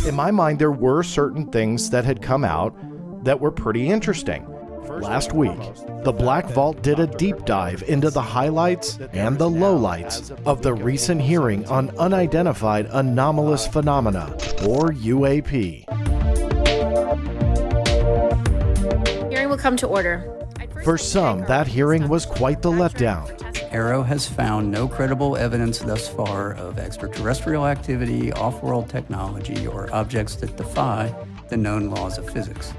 in my mind, there were certain things that had come out that were pretty interesting. Last week, the Black Vault did a deep dive into the highlights and the lowlights of the recent hearing on Unidentified Anomalous Phenomena, or UAP. Hearing will come to order. For some, that hearing was quite the letdown. AARO has found no credible evidence thus far of extraterrestrial activity, off-world technology, or objects that defy the known laws of physics.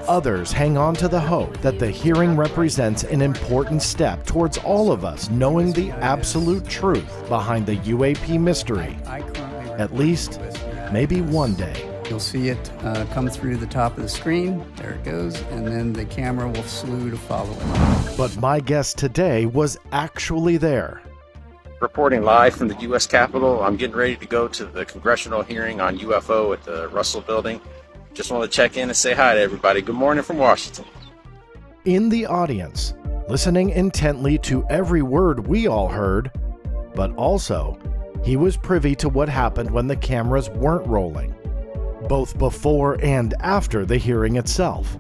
Others hang on to the hope that the hearing represents an important step towards all of us knowing the absolute truth behind the UAP mystery. At least, maybe one day. You'll see it come through the top of the screen. There it goes. And then the camera will slew to follow it. But my guest today was actually there. Reporting live from the U.S. Capitol. I'm getting ready to go to the congressional hearing on UFO at the Russell Building. Just want to check in and say hi to everybody. Good morning from Washington. In the audience, listening intently to every word we all heard, but also, he was privy to what happened when the cameras weren't rolling, both before and after the hearing itself.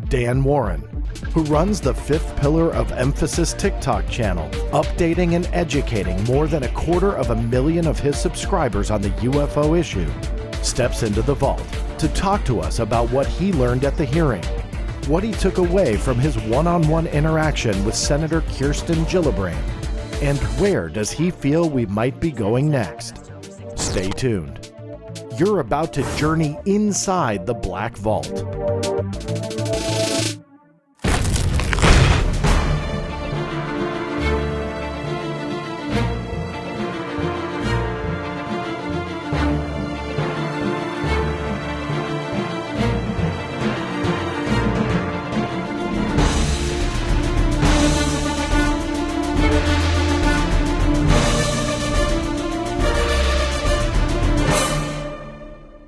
Dan Warren, who runs the Fifth Pillar of Emphasis TikTok channel, updating and educating more than 250,000 of his subscribers on the UFO issue, steps into the vault to talk to us about what he learned at the hearing, what he took away from his one-on-one interaction with Senator Kirsten Gillibrand, and where does he feel we might be going next. Stay tuned. You're about to journey inside the Black Vault.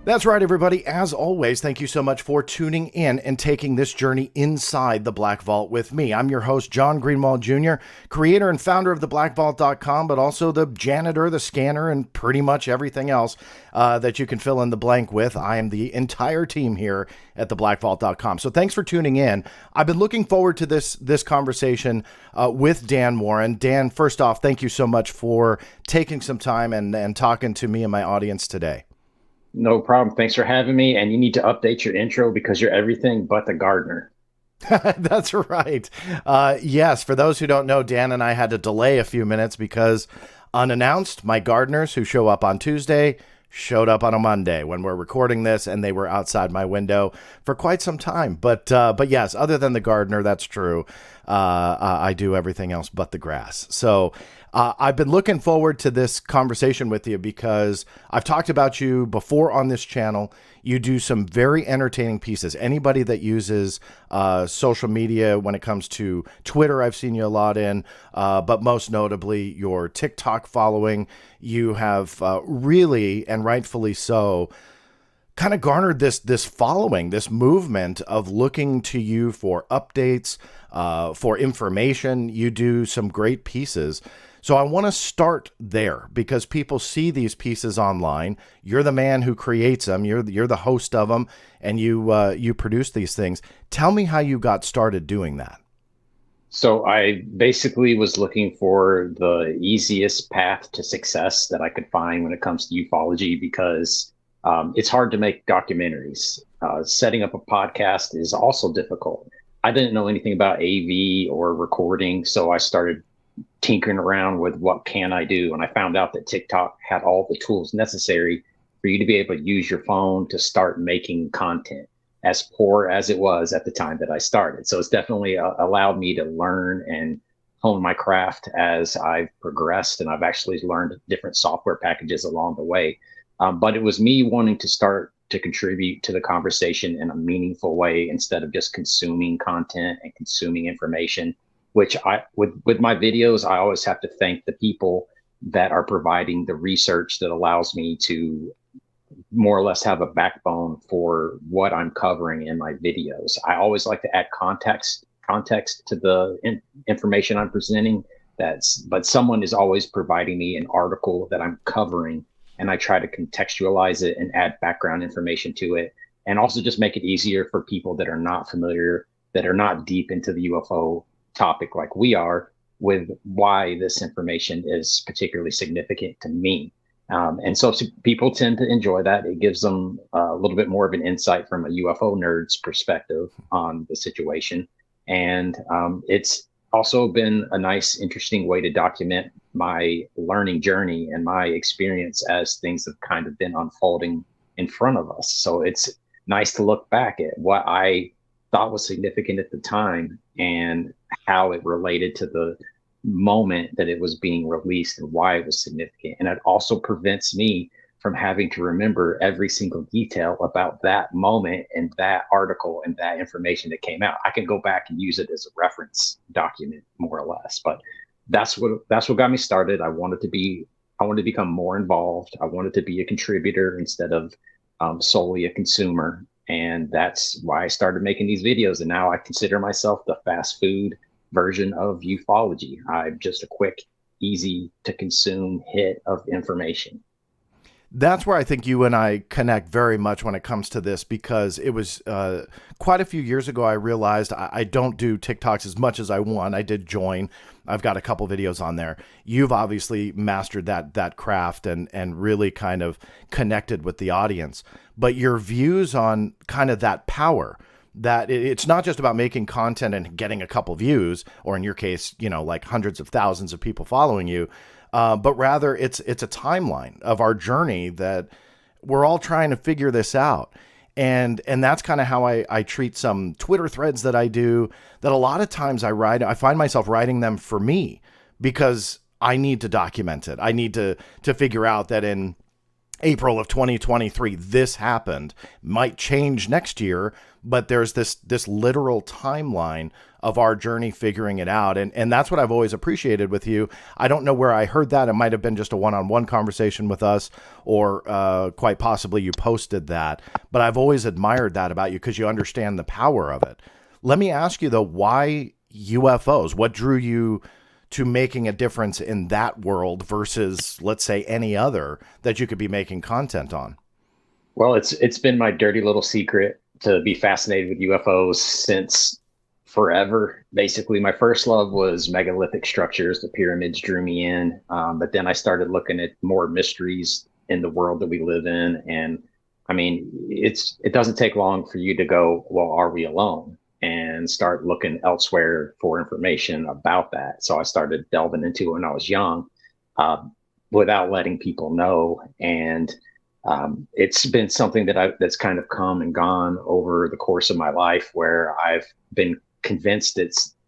That's right, everybody. As always, thank you so much for tuning in and taking this journey inside the Black Vault with me. I'm your host, John Greenwald Jr., creator and founder of theblackvault.com, but also the janitor, the scanner, and pretty much everything else that you can fill in the blank with. I am the entire team here at theblackvault.com. So thanks for tuning in. I've been looking forward to this conversation with Dan Warren. Dan, first off, thank you so much for taking some time and talking to me and my audience today. No problem. Thanks for having me. And you need to update your intro because you're everything but the gardener. That's right. Yes, for those who don't know, Dan and I had to delay a few minutes because unannounced, my gardeners who show up on Tuesday showed up on a Monday when we're recording this, and they were outside my window for quite some time. But yes, other than the gardener, that's true. I do everything else but the grass. So I've been looking forward to this conversation with you because I've talked about you before on this channel. You do some very entertaining pieces. Anybody that uses social media when it comes to Twitter, I've seen you a lot in, but most notably your TikTok following. You have really, and rightfully so, kind of garnered this following, this movement of looking to you for updates, for information. You do some great pieces. So I want to start there because people see these pieces online. You're the man who creates them. You're the host of them, and you produce these things. Tell me how you got started doing that. So I basically was looking for the easiest path to success that I could find when it comes to ufology because it's hard to make documentaries. Setting up a podcast is also difficult. I didn't know anything about AV or recording, so I started tinkering around with what can I do. And I found out that TikTok had all the tools necessary for you to be able to use your phone to start making content, as poor as it was at the time that I started. So it's definitely allowed me to learn and hone my craft as I've progressed. And I've actually learned different software packages along the way. But it was me wanting to start to contribute to the conversation in a meaningful way instead of just consuming content and consuming information, which with my videos, I always have to thank the people that are providing the research that allows me to more or less have a backbone for what I'm covering in my videos. I always like to add context to the information I'm presenting. But someone is always providing me an article that I'm covering and I try to contextualize it and add background information to it, and also just make it easier for people that are not familiar, that are not deep into the UFO topic like we are, with why this information is particularly significant to me. And so people tend to enjoy that. It gives them a little bit more of an insight from a UFO nerd's perspective on the situation. And it's also been a nice, interesting way to document my learning journey and my experience as things have kind of been unfolding in front of us. So it's nice to look back at what I thought was significant at the time and how it related to the moment that it was being released and why it was significant. And it also prevents me from having to remember every single detail about that moment and that article and that information that came out. I can go back and use it as a reference document, more or less. But that's what got me started. I wanted to become more involved. I wanted to be a contributor instead of solely a consumer. And that's why I started making these videos. And now I consider myself the fast food version of ufology. I'm just a quick, easy to consume hit of information. That's where I think you and I connect very much when it comes to this, because it was quite a few years ago I realized I don't do TikToks as much as I want. I did join. I've got a couple videos on there. You've obviously mastered that craft and really kind of connected with the audience. But your views on kind of that power, that it's not just about making content and getting a couple views, or in your case, like hundreds of thousands of people following you, but rather it's a timeline of our journey that we're all trying to figure this out. And that's kind of how I treat some Twitter threads that I do, that a lot of times I find myself writing them for me because I need to document it. I need to figure out that in April of 2023, this happened. Might change next year, but there's this literal timeline of our journey figuring it out. And that's what I've always appreciated with you. I don't know where I heard that. It might have been just a one-on-one conversation with us, or quite possibly you posted that. But I've always admired that about you because you understand the power of it. Let me ask you, though, why UFOs? What drew you to making a difference in that world versus, let's say, any other that you could be making content on? Well, it's been my dirty little secret to be fascinated with UFOs since forever. Basically, my first love was megalithic structures. The pyramids drew me in. But then I started looking at more mysteries in the world that we live in. And I mean, it doesn't take long for you to go, well, are we alone? And start looking elsewhere for information about that. So I started delving into it when I was young, without letting people know. And it's been something that's kind of come and gone over the course of my life, where I've been convinced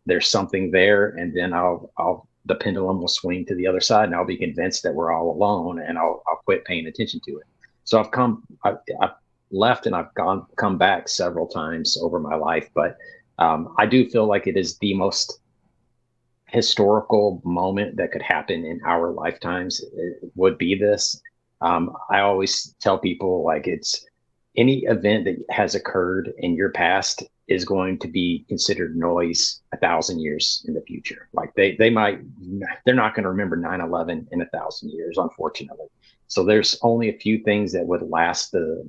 there's something there, and then the pendulum will swing to the other side, and I'll be convinced that we're all alone, and I'll quit paying attention to it. So I've left and I've come back several times over my life, but I do feel like it is the most historical moment that could happen in our lifetimes. It would be this. I always tell people, like, it's any event that has occurred in your past is going to be considered noise 1,000 years in the future. Like they're not going to remember 9/11 in 1,000 years, unfortunately. So there's only a few things that would last the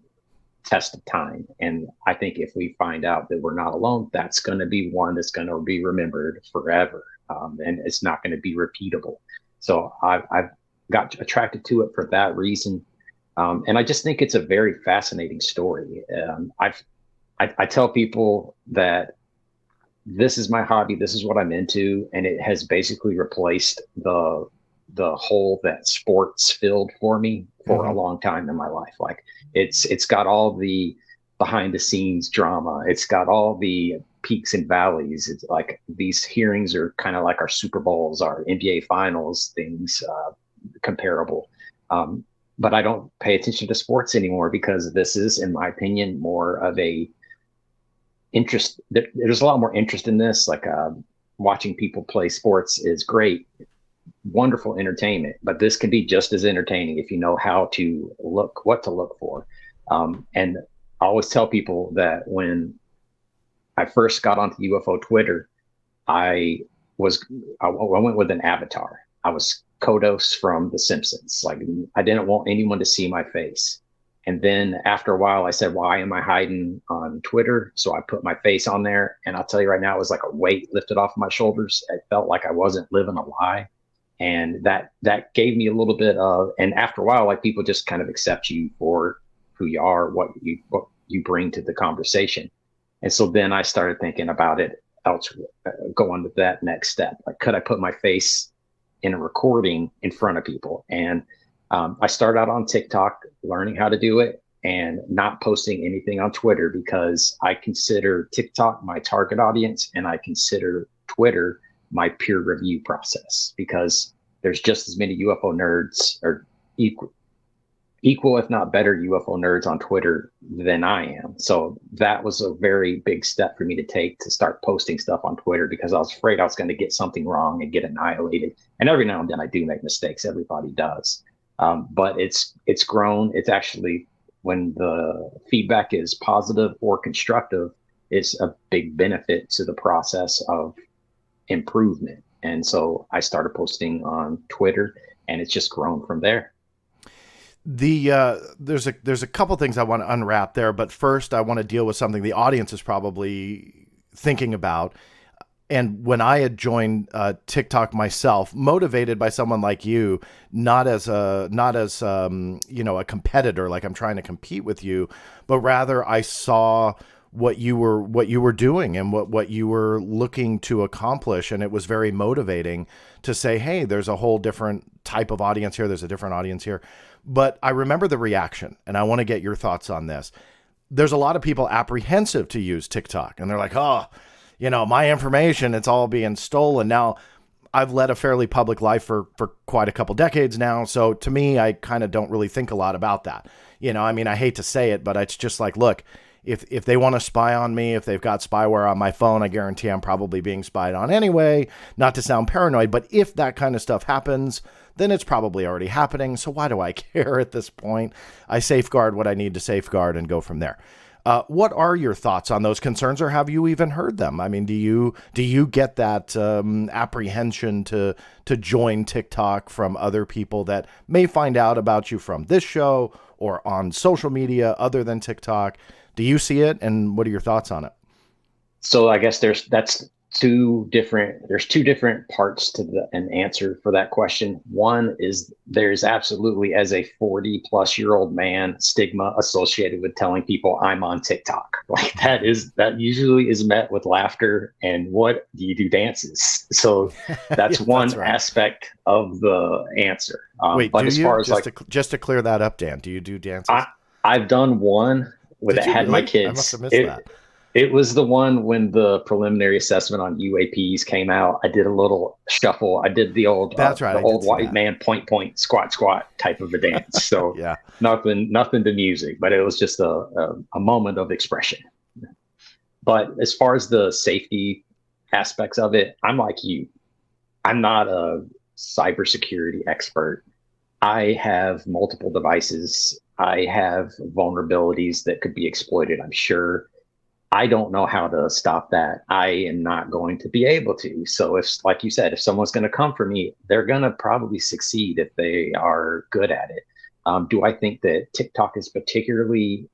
test of time. And I think if we find out that we're not alone, that's going to be one that's going to be remembered forever. And it's not going to be repeatable. So I've got attracted to it for that reason. And I just think it's a very fascinating story. I tell people that this is my hobby. This is what I'm into. And it has basically replaced the hole that sports filled for me for a long time in my life. Like it's got all the behind the scenes drama. It's got all the peaks and valleys. It's like these hearings are kind of like our Super Bowls, our NBA finals, things comparable. But I don't pay attention to sports anymore because this is, in my opinion, more of a interest. There's a lot more interest in this. Like watching people play sports is great, wonderful entertainment, but this can be just as entertaining if you know how to what to look for. And I always tell people that when I first got onto UFO Twitter, I went with an avatar. I was Kodos from The Simpsons. Like, I didn't want anyone to see my face. And then after a while, I said, why am I hiding on Twitter? So I put my face on there. And I'll tell you right now, it was like a weight lifted off my shoulders. It felt like I wasn't living a lie. And that gave me a little bit of, and after a while, like, people just kind of accept you for who you are, what you bring to the conversation. And so then I started thinking about it going with that next step. Like, could I put my face in a recording in front of people? And I started out on TikTok, learning how to do it and not posting anything on Twitter, because I consider TikTok my target audience and I consider Twitter my peer review process, because there's just as many UFO nerds, or equal, if not better, UFO nerds on Twitter than I am. So that was a very big step for me to take, to start posting stuff on Twitter, because I was afraid I was going to get something wrong and get annihilated. And every now and then I do make mistakes. Everybody does. But it's grown. It's actually, when the feedback is positive or constructive, it's a big benefit to the process of improvement. And so I started posting on Twitter, and it's just grown from there. There's a couple things I want to unwrap there, but first I want to deal with something the audience is probably thinking about. And when I had joined TikTok myself, motivated by someone like you, not as a competitor, like I'm trying to compete with you, but rather I saw what you were doing and what you were looking to accomplish, and it was very motivating to say, hey, there's a whole different type of audience here. There's a different audience here. But I remember the reaction, and I want to get your thoughts on this. There's a lot of people apprehensive to use TikTok, and they're like, oh, my information, it's all being stolen. Now, I've led a fairly public life for quite a couple decades now. So to me, I kind of don't really think a lot about that. I hate to say it, but it's just like, look, if they want to spy on me, if they've got spyware on my phone, I guarantee I'm probably being spied on anyway, not to sound paranoid. But if that kind of stuff happens, then it's probably already happening. So why do I care at this point? I safeguard what I need to safeguard and go from there. What are your thoughts on those concerns, or have you even heard them? I mean, do you get that apprehension to join TikTok from other people that may find out about you from this show or on social media other than TikTok? Do you see it, and what are your thoughts on it? So I guess there's two different parts to an answer for that question. One is, there's absolutely, as a 40-plus-year-old man, stigma associated with telling people I'm on TikTok. Like, that usually is met with laughter and, what do you do, dances? So that's yeah, one that's right. aspect of the answer. Wait, but do as you? far as just to clear that up, Dan, do you do dances? I've done one with Did it you had my really? kids. I must have missed that. It was the one when the preliminary assessment on UAPs came out. I did a little shuffle. I did the old, That's right. the old white man point, squat type of a dance. So yeah, nothing to music, but it was just a moment of expression. But as far as the safety aspects of it, I'm like you. I'm not a cybersecurity expert. I have multiple devices. I have vulnerabilities that could be exploited, I'm sure. I don't know how to stop that. I am not going to be able to. So if, like you said, if someone's going to come for me, they're going to probably succeed if they are good at it. Do I think that TikTok is particularly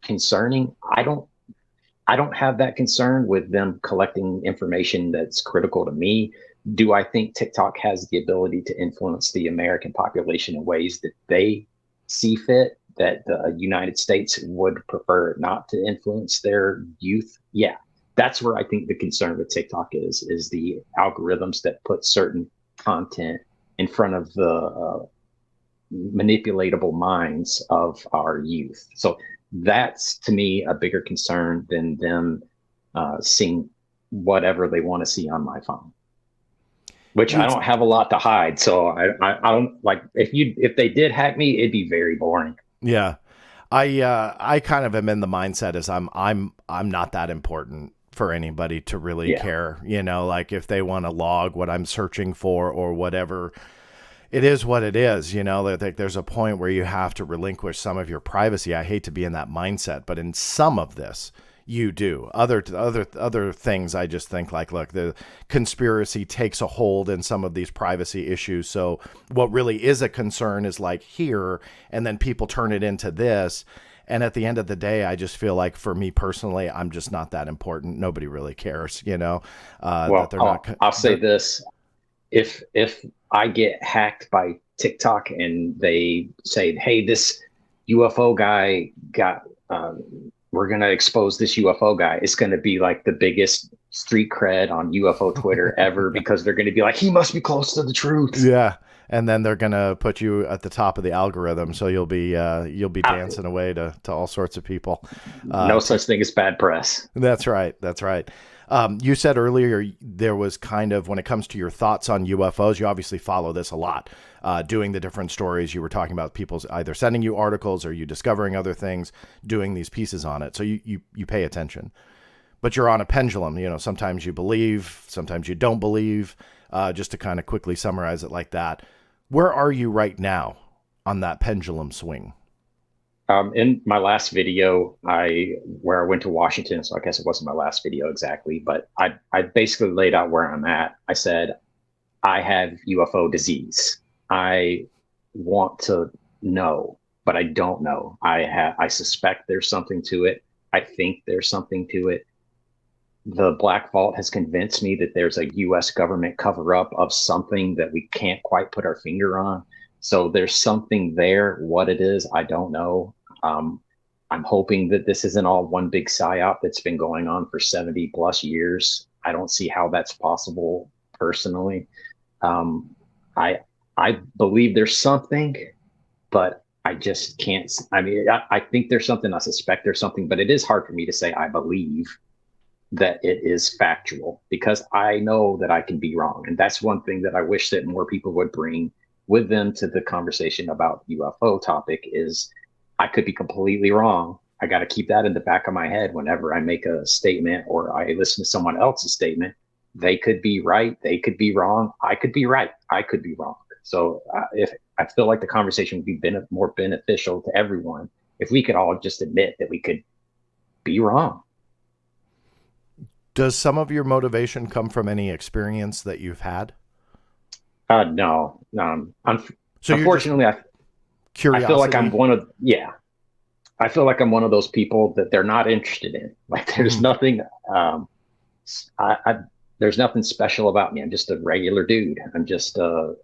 concerning? I don't have that concern with them collecting information that's critical to me. Do I think TikTok has the ability to influence the American population in ways that they see fit, that the United States would prefer not to influence their youth? Yeah, that's where I think the concern with TikTok is the algorithms that put certain content in front of the manipulatable minds of our youth. So that's, to me, a bigger concern than them seeing whatever they want to see on my phone, which I don't have a lot to hide. So I don't, like, if they did hack me, it'd be very boring. Yeah. I kind of am in the mindset as I'm not that important for anybody to really care, like if they want to log what I'm searching for or whatever, it is what it is. There's a point where you have to relinquish some of your privacy. I hate to be in that mindset, but in some of this, you do. Other things, I just think like, look, the conspiracy takes a hold in some of these privacy issues. So what really is a concern is like here, and then people turn it into this. And at the end of the day, I just feel like for me personally, I'm just not that important. Nobody really cares, Well, that they're not. I'll say this. If I get hacked by TikTok and they say, hey, this UFO guy got, we're going to expose this UFO guy, it's going to be like the biggest street cred on UFO Twitter ever, because they're going to be like, he must be close to the truth. Yeah. And then they're going to put you at the top of the algorithm. So you'll be dancing away to all sorts of people. No such thing as bad press. That's right. That's right. You said earlier there was kind of, when it comes to your thoughts on UFOs, you obviously follow this a lot, doing the different stories. You were talking about people's either sending you articles or you discovering other things, doing these pieces on it. So you pay attention, but you're on a pendulum. Sometimes you believe, sometimes you don't believe, just to kind of quickly summarize it like that. Where are you right now on that pendulum swing? In my last video, where I went to Washington, so I guess it wasn't my last video exactly, but I basically laid out where I'm at. I said, I have UFO disease. I want to know, but I don't know. I suspect there's something to it. I think there's something to it. The Black Vault has convinced me that there's a U.S. government cover-up of something that we can't quite put our finger on. So there's something there. What it is, I don't know. I'm hoping that this isn't all one big psyop that's been going on for 70 plus years. I don't see how that's possible personally. I believe there's something, but I just can't. I mean, I think there's something. I suspect there's something, but it is hard for me to say I believe that it is factual, because I know that I can be wrong. And that's one thing that I wish that more people would bring with them to the conversation about UFO topic is I could be completely wrong. I got to keep that in the back of my head whenever I make a statement or I listen to someone else's statement. They could be right. They could be wrong. I could be right. I could be wrong. So if I feel like the conversation would be more beneficial to everyone if we could all just admit that we could be wrong. Does some of your motivation come from any experience that you've had? No. So unfortunately, I feel like I'm one of, I feel like I'm one of those people that they're not interested in. Like there's nothing, there's nothing special about me. I'm just a regular dude. I'm just a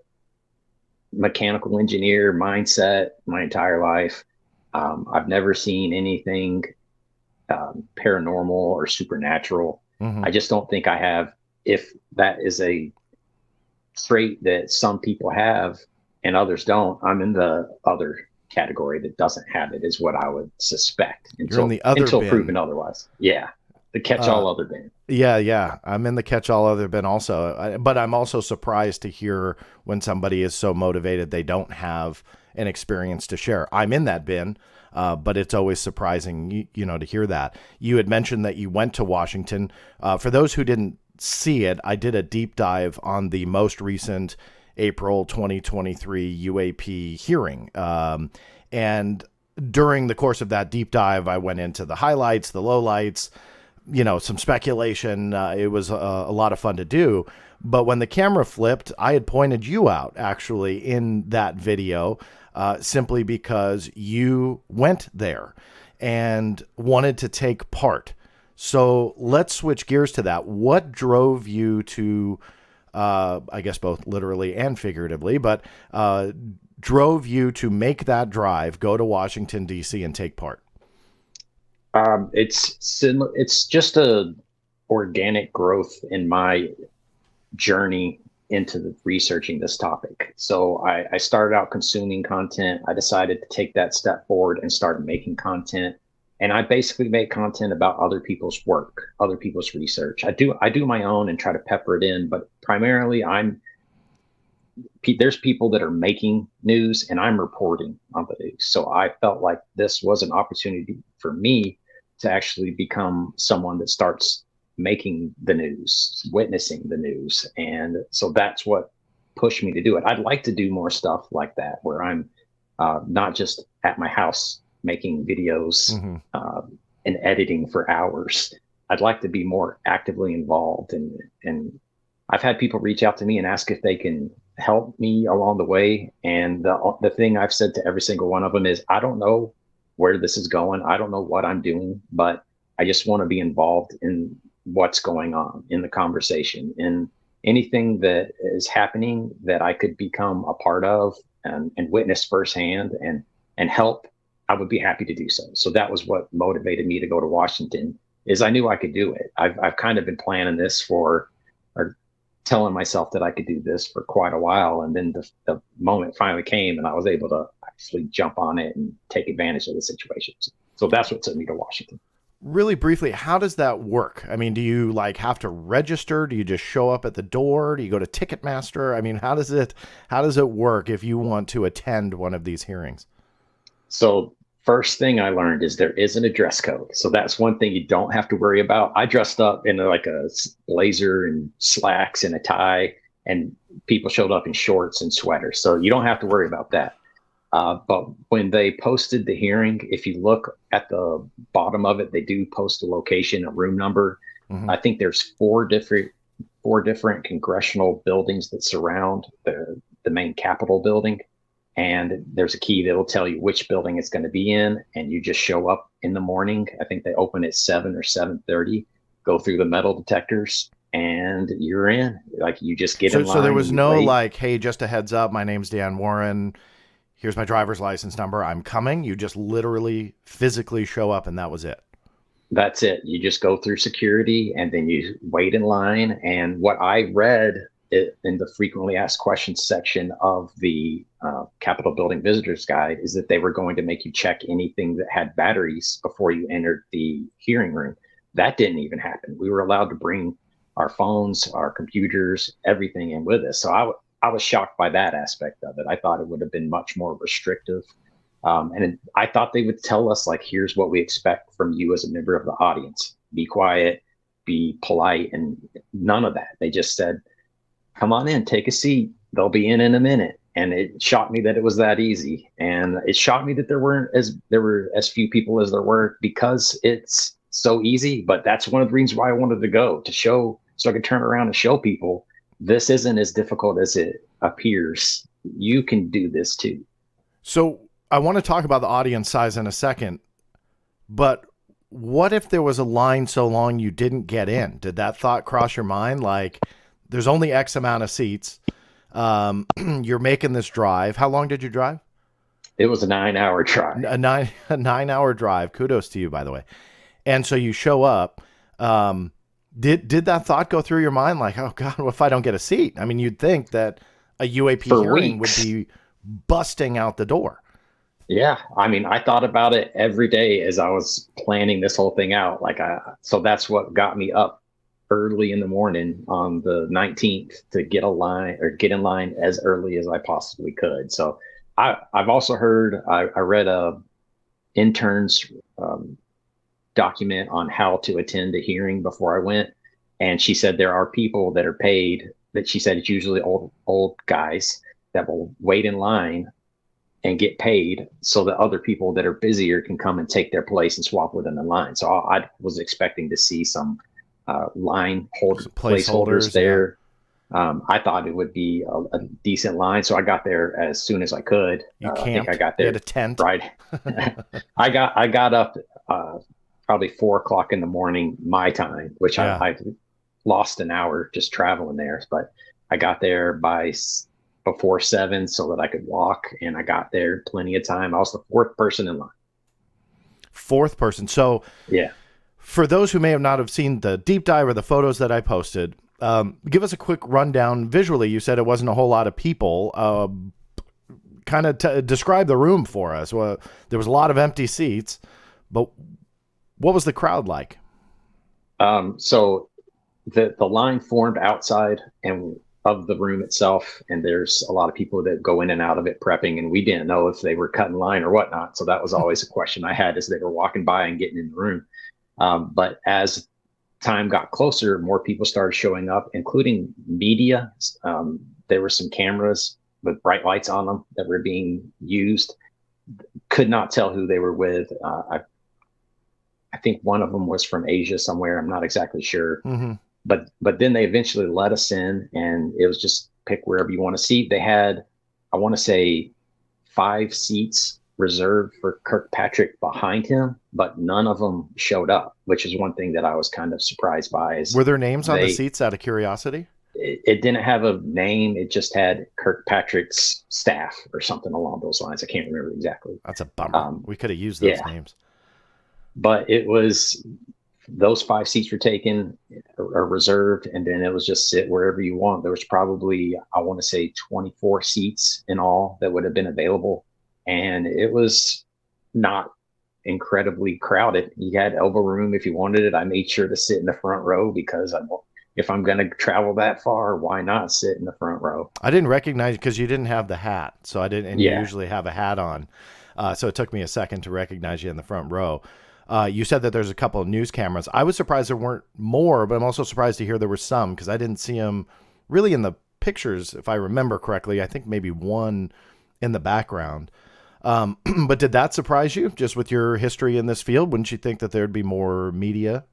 mechanical engineer mindset my entire life. I've never seen anything paranormal or supernatural. I just don't think I have. If that is a trait that some people have and others don't, I'm in the other category that doesn't have it, is what I would suspect. You're in the other until bin. Proven otherwise. Yeah. The catch-all other bin. Yeah. I'm in the catch-all other bin also. But I'm also surprised to hear when somebody is so motivated they don't have an experience to share. I'm in that bin, but it's always surprising, to hear that. You had mentioned that you went to Washington. For those who didn't see it, I did a deep dive on the most recent April 2023 UAP hearing. And during the course of that deep dive, I went into the highlights, the lowlights, some speculation. It was a lot of fun to do. But when the camera flipped, I had pointed you out actually in that video, simply because you went there and wanted to take part. So let's switch gears to that. What drove you to, I guess both literally and figuratively, but drove you to make that drive, go to Washington, D.C. and take part? It's just a organic growth in my journey into researching this topic. So I started out consuming content. I decided to take that step forward and start making content. And I basically make content about other people's work, other people's research. I do my own and try to pepper it in, but primarily there's people that are making news and I'm reporting on the news. So I felt like this was an opportunity for me to actually become someone that starts making the news, witnessing the news. And so that's what pushed me to do it. I'd like to do more stuff like that, where I'm not just at my house making videos, and editing for hours. I'd like to be more actively involved. And I've had people reach out to me and ask if they can help me along the way. And the thing I've said to every single one of them is, I don't know where this is going. I don't know what I'm doing, but I just want to be involved in what's going on in the conversation, and anything that is happening that I could become a part of and witness firsthand and help, I would be happy to do so. So that was what motivated me to go to Washington, is I knew I could do it. I've kind of been planning this or telling myself that I could do this for quite a while. And then the moment finally came and I was able to actually jump on it and take advantage of the situation. So that's what took me to Washington. Really briefly, how does that work? I mean, do you like have to register? Do you just show up at the door? Do you go to Ticketmaster? I mean, how does it work if you want to attend one of these hearings? So first thing I learned is there isn't a dress code. So that's one thing you don't have to worry about. I dressed up in like a blazer and slacks and a tie, and people showed up in shorts and sweaters. So you don't have to worry about that. But when they posted the hearing, if you look at the bottom of it, they do post a location, a room number. Mm-hmm. I think there's four different congressional buildings that surround the main Capitol building. And there's a key that will tell you which building it's going to be in. And you just show up in the morning. I think they open at 7 or 7:30, go through the metal detectors, and you're in. Like, you just get in line. So there was no like, hey, just a heads up, my name's Dan Warren. Here's my driver's license number. I'm coming. You just literally physically show up, and that was it. That's it. You just go through security, and then you wait in line. And what I read in the frequently asked questions section of the Capitol Building Visitors Guide is that they were going to make you check anything that had batteries before you entered the hearing room. That didn't even happen. We were allowed to bring our phones, our computers, everything in with us. So I was shocked by that aspect of it. I thought it would have been much more restrictive. I thought they would tell us, like, here's what we expect from you as a member of the audience. Be quiet, be polite, and none of that. They just said, come on in, take a seat. They'll be in a minute. And it shocked me that it was that easy. And it shocked me that there were as few people as there were, because it's so easy. But that's one of the reasons why I wanted to go, to show, so I could turn around and show people this isn't as difficult as it appears. You can do this too. So I want to talk about the audience size in a second, but what if there was a line so long you didn't get in? Did that thought cross your mind? Like, there's only X amount of seats. You're making this drive. How long did you drive? It was a 9-hour drive. A 9-hour drive. Kudos to you, by the way. And so you show up. Did that thought go through your mind? Like, oh God, what if I don't get a seat? I mean, you'd think that a UAP hearing would be busting out the door. Yeah. I mean, I thought about it every day as I was planning this whole thing out. So that's what got me up early in the morning on the 19th to get in line as early as I possibly could. So I've also heard, I read a intern's document on how to attend a hearing before I went. And she said there are people that are paid, that she said it's usually old guys that will wait in line and get paid so that other people that are busier can come and take their place and swap with them in line. So I was expecting to see some placeholders there. Yeah. I thought it would be a decent line, so I got there as soon as I could. I think I got there at a tent. Right. I got up probably 4 o'clock in the morning my time, which yeah. I lost an hour just traveling there, but I got there before 7 so that I could walk, and I got there plenty of time. I was the fourth person in line. Fourth person. So yeah. For those who may have not have seen the deep dive or the photos that I posted, give us a quick rundown visually. You said it wasn't a whole lot of people. Kind of describe the room for us. Well, there was a lot of empty seats, but what was the crowd like? So the line formed outside and of the room itself, and there's a lot of people that go in and out of it prepping, and we didn't know if they were cutting line or whatnot. So that was always a question I had as they were walking by and getting in the room. But as time got closer, more people started showing up, including media. There were some cameras with bright lights on them that were being used. Could not tell who they were with. I I think one of them was from Asia somewhere. I'm not exactly sure. Mm-hmm. But then they eventually let us in, and it was just pick wherever you want to seat. They had, I want to say, 5 seats reserved for Kirkpatrick behind him, but none of them showed up, which is one thing that I was kind of surprised by. Is Were there names on the they seats out of curiosity? it didn't have a name. It just had Kirkpatrick's staff or something along those lines. I can't remember exactly. That's a bummer. We could have used those Yeah, names. but it was those 5 seats were taken or reserved, and then it was just sit wherever you want. There was probably, I want to say, 24 seats in all that would have been available, and it was not incredibly crowded. You had elbow room if you wanted it. I made sure to sit in the front row because if I'm going to travel that far, why not sit in the front row? I didn't recognize because you didn't have the hat, so I didn't. And you Yeah. usually have a hat on, so it took me a second to recognize you in the front row. You said that there's a couple of news cameras. I was surprised there weren't more, but I'm also surprised to hear there were some because I didn't see them really in the pictures, if I remember correctly. I think maybe one in the background. But did that surprise you, just with your history in this field? Wouldn't you think that there'd be more media?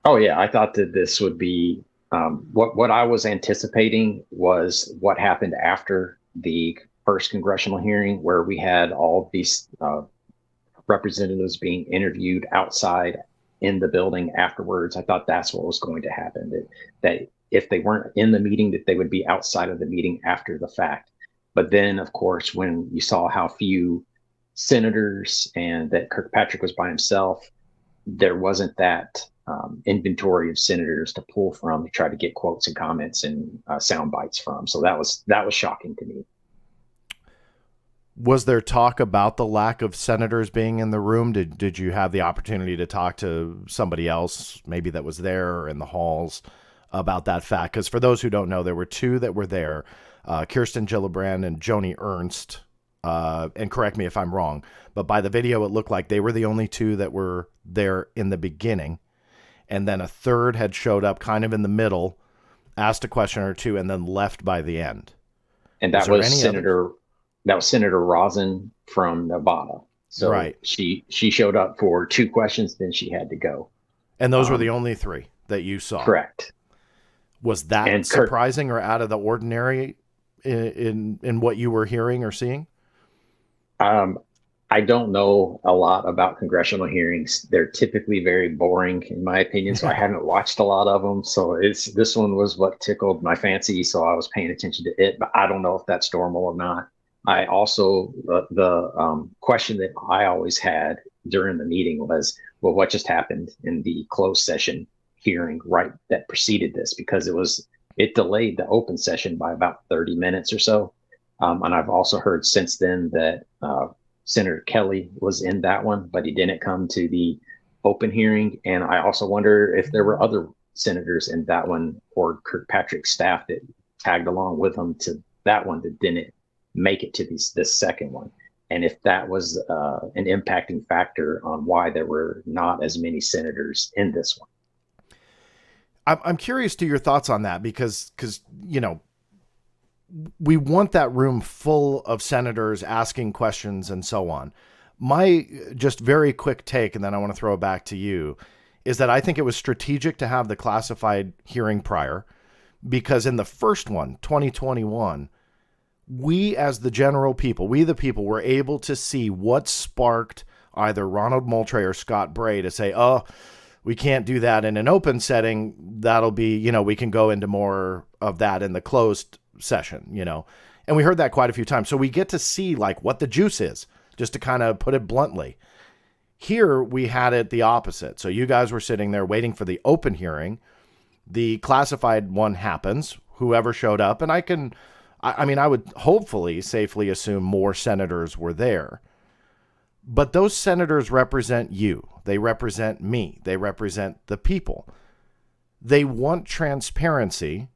Oh yeah, I thought that this would be what I was anticipating was what happened after the first congressional hearing, where we had all these representatives being interviewed outside in the building afterwards. I thought that's what was going to happen. That if they weren't in the meeting, that they would be outside of the meeting after the fact. But then, of course, when you saw how few senators and that Kirkpatrick was by himself, there wasn't that inventory of senators to pull from to try to get quotes and comments and sound bites from. So that was shocking to me. Was there talk about the lack of senators being in the room? Did you have the opportunity to talk to somebody else, maybe that was there or in the halls, about that fact? Because for those who don't know, there were two that were there, Kirsten Gillibrand and Joni Ernst. And correct me if I'm wrong, but by the video, it looked like they were the only two that were there in the beginning. And then a third had showed up kind of in the middle, asked a question or two, and then left by the end. And that was Senator Rosin from Nevada. So right. She showed up for 2 questions, then she had to go. And those were the only 3 that you saw. Correct. Was that surprising or out of the ordinary in what you were hearing or seeing? I don't know a lot about congressional hearings. They're typically very boring, in my opinion. So I haven't watched a lot of them. So this one was what tickled my fancy. So I was paying attention to it, but I don't know if that's normal or not. I also, the question that I always had during the meeting was, well, what just happened in the closed session hearing right that preceded this? Because it delayed the open session by about 30 minutes or so. And I've also heard since then that Senator Kelly was in that one, but he didn't come to the open hearing. And I also wonder if there were other senators in that one or Kirkpatrick's staff that tagged along with him to that one that didn't make it to this second one. And if that was an impacting factor on why there were not as many senators in this one. I'm curious to your thoughts on that because, you know, we want that room full of senators asking questions and so on. My just very quick take, and then I want to throw it back to you, is that I think it was strategic to have the classified hearing prior, because in the first one, 2021, we as the general people, we the people, were able to see what sparked either Ronald Moultrie or Scott Bray to say, oh, we can't do that in an open setting. That'll be, you know, we can go into more of that in the closed session, you know. And we heard that quite a few times. So we get to see like what the juice is, just to kind of put it bluntly. Here we had it the opposite. So you guys were sitting there waiting for the open hearing. The classified one happens, whoever showed up. And I would hopefully safely assume more senators were there. But those senators represent you. They represent me. They represent the people. They want transparency,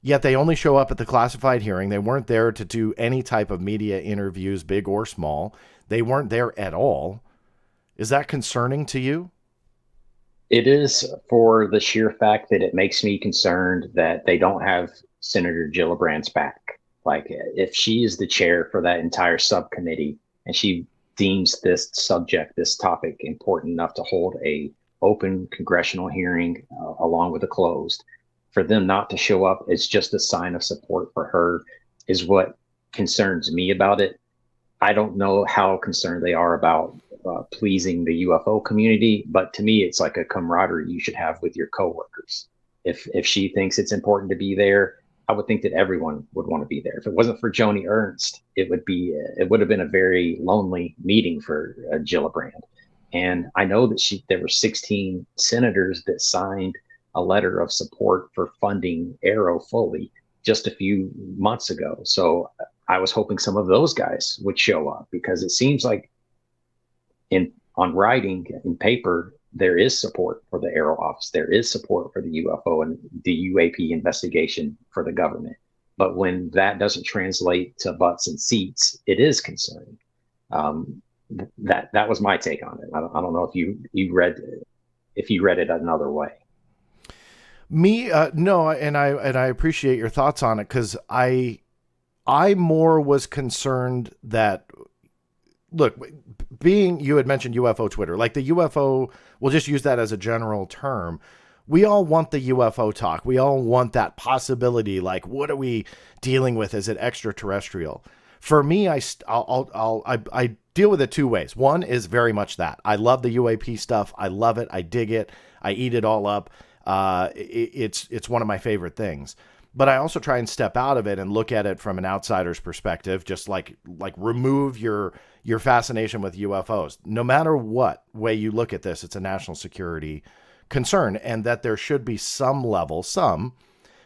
yet they only show up at the classified hearing. They weren't there to do any type of media interviews, big or small. They weren't there at all. Is that concerning to you? It is, for the sheer fact that it makes me concerned that they don't have Senator Gillibrand's back. Like, if she is the chair for that entire subcommittee and she deems this subject, this topic, important enough to hold a open congressional hearing along with a closed. For them not to show up as just a sign of support for her is what concerns me about it. I don't know how concerned they are about pleasing the UFO community, but to me, it's like a camaraderie you should have with your coworkers. If she thinks it's important to be there, I would think that everyone would want to be there. If it wasn't for Joni Ernst, it would have been a very lonely meeting for Gillibrand. And I know that there were 16 senators that signed a letter of support for funding Arrow fully just a few months ago. So I was hoping some of those guys would show up, because it seems like on writing in paper, there is support for the Arrow office. There is support for the UFO and the UAP investigation for the government. But when that doesn't translate to butts and seats, it is concerning. That was my take on it. I don't know if you read it another way. Me, no, and I appreciate your thoughts on it, because I more was concerned that, look, you had mentioned UFO Twitter, like the UFO, we'll just use that as a general term. We all want the UFO talk. We all want that possibility. Like, what are we dealing with? Is it extraterrestrial? For me, I deal with it two ways. One is very much that. I love the UAP stuff. I love it. I dig it. I eat it all up. It's one of my favorite things. But I also try and step out of it and look at it from an outsider's perspective, just like remove your fascination with UFOs. No matter what way you look at this, it's a national security concern, and that there should be some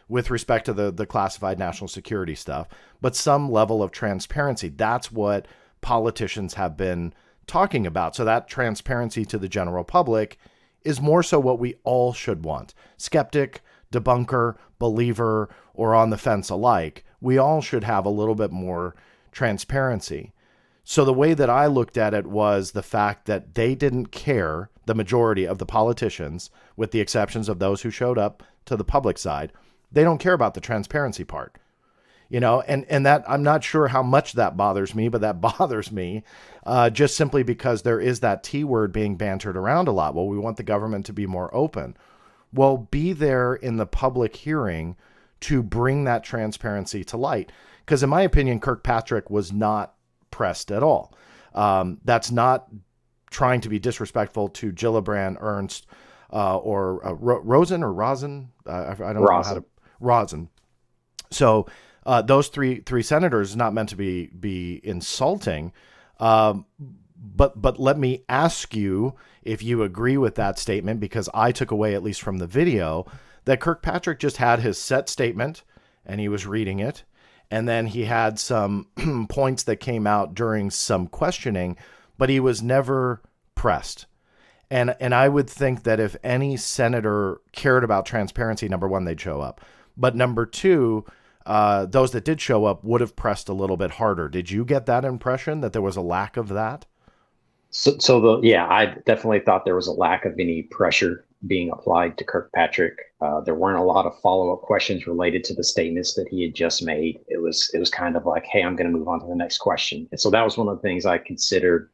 with respect to the classified national security stuff, but some level of transparency. That's what politicians have been talking about. So that transparency to the general public is more so what we all should want. Skeptic, debunker, believer, or on the fence alike, we all should have a little bit more transparency. So the way that I looked at it was the fact that they didn't care, the majority of the politicians, with the exceptions of those who showed up to the public side, they don't care about the transparency part. And that, I'm not sure how much that bothers me, but that bothers me just simply because there is that T word being bantered around a lot. Well, we want the government to be more open. Well, be there in the public hearing to bring that transparency to light. Because in my opinion, Kirkpatrick was not pressed at all. That's not trying to be disrespectful to Gillibrand, Ernst, or Rosen or Rosen. I don't know how to Rosen. So those three senators, not meant to be insulting. But let me ask you if you agree with that statement, because I took away, at least from the video, that Kirkpatrick just had his set statement and he was reading it. And then he had some points that came out during some questioning, but he was never pressed. And I would think that if any senator cared about transparency, number one, they'd show up. But number two, those that did show up would have pressed a little bit harder. Did you get that impression, that there was a lack of that? I definitely thought there was a lack of any pressure being applied to Kirkpatrick. There weren't a lot of follow-up questions related to the statements that he had just made. It was kind of like, hey, I'm going to move on to the next question. And so that was one of the things I considered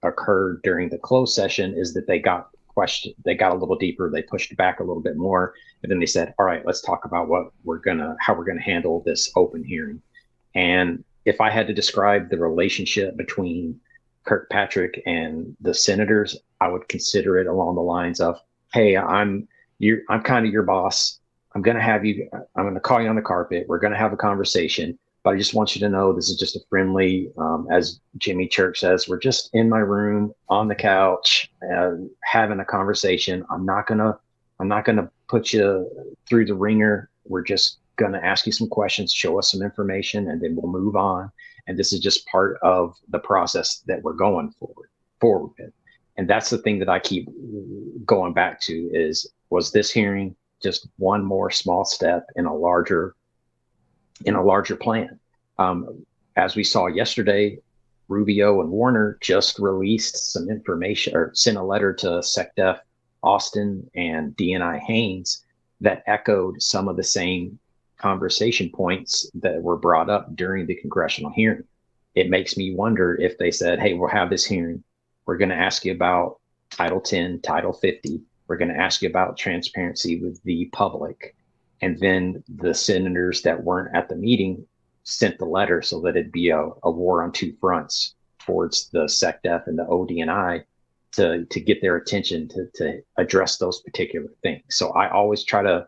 occurred during the closed session, is that they got a little deeper, they pushed back a little bit more, and then they said, all right, let's talk about how we're gonna handle this open hearing. And if I had to describe the relationship between Kirkpatrick and the senators, I would consider it along the lines of, hey, I'm kind of your boss. I'm going to call you on the carpet. We're going to have a conversation, but I just want you to know this is just a friendly, as Jimmy Church says, we're just in my room on the couch, having a conversation. I'm not going to put you through the ringer. We're just going to ask you some questions, show us some information, and then we'll move on. And this is just part of the process that we're going forward with. And that's the thing that I keep going back to was this hearing just one more small step in a larger plan? As we saw yesterday, Rubio and Warner just released some information, or sent a letter to SecDef Austin and DNI Haynes that echoed some of the same conversation points that were brought up during the congressional hearing. it makes me wonder if they said, hey, we'll have this hearing. We're going to ask you about Title 10, Title 50. We're going to ask you about transparency with the public. And then the senators that weren't at the meeting sent the letter so that it'd be a war on two fronts towards the SecDef and the ODNI to get their attention to address those particular things. So I always try to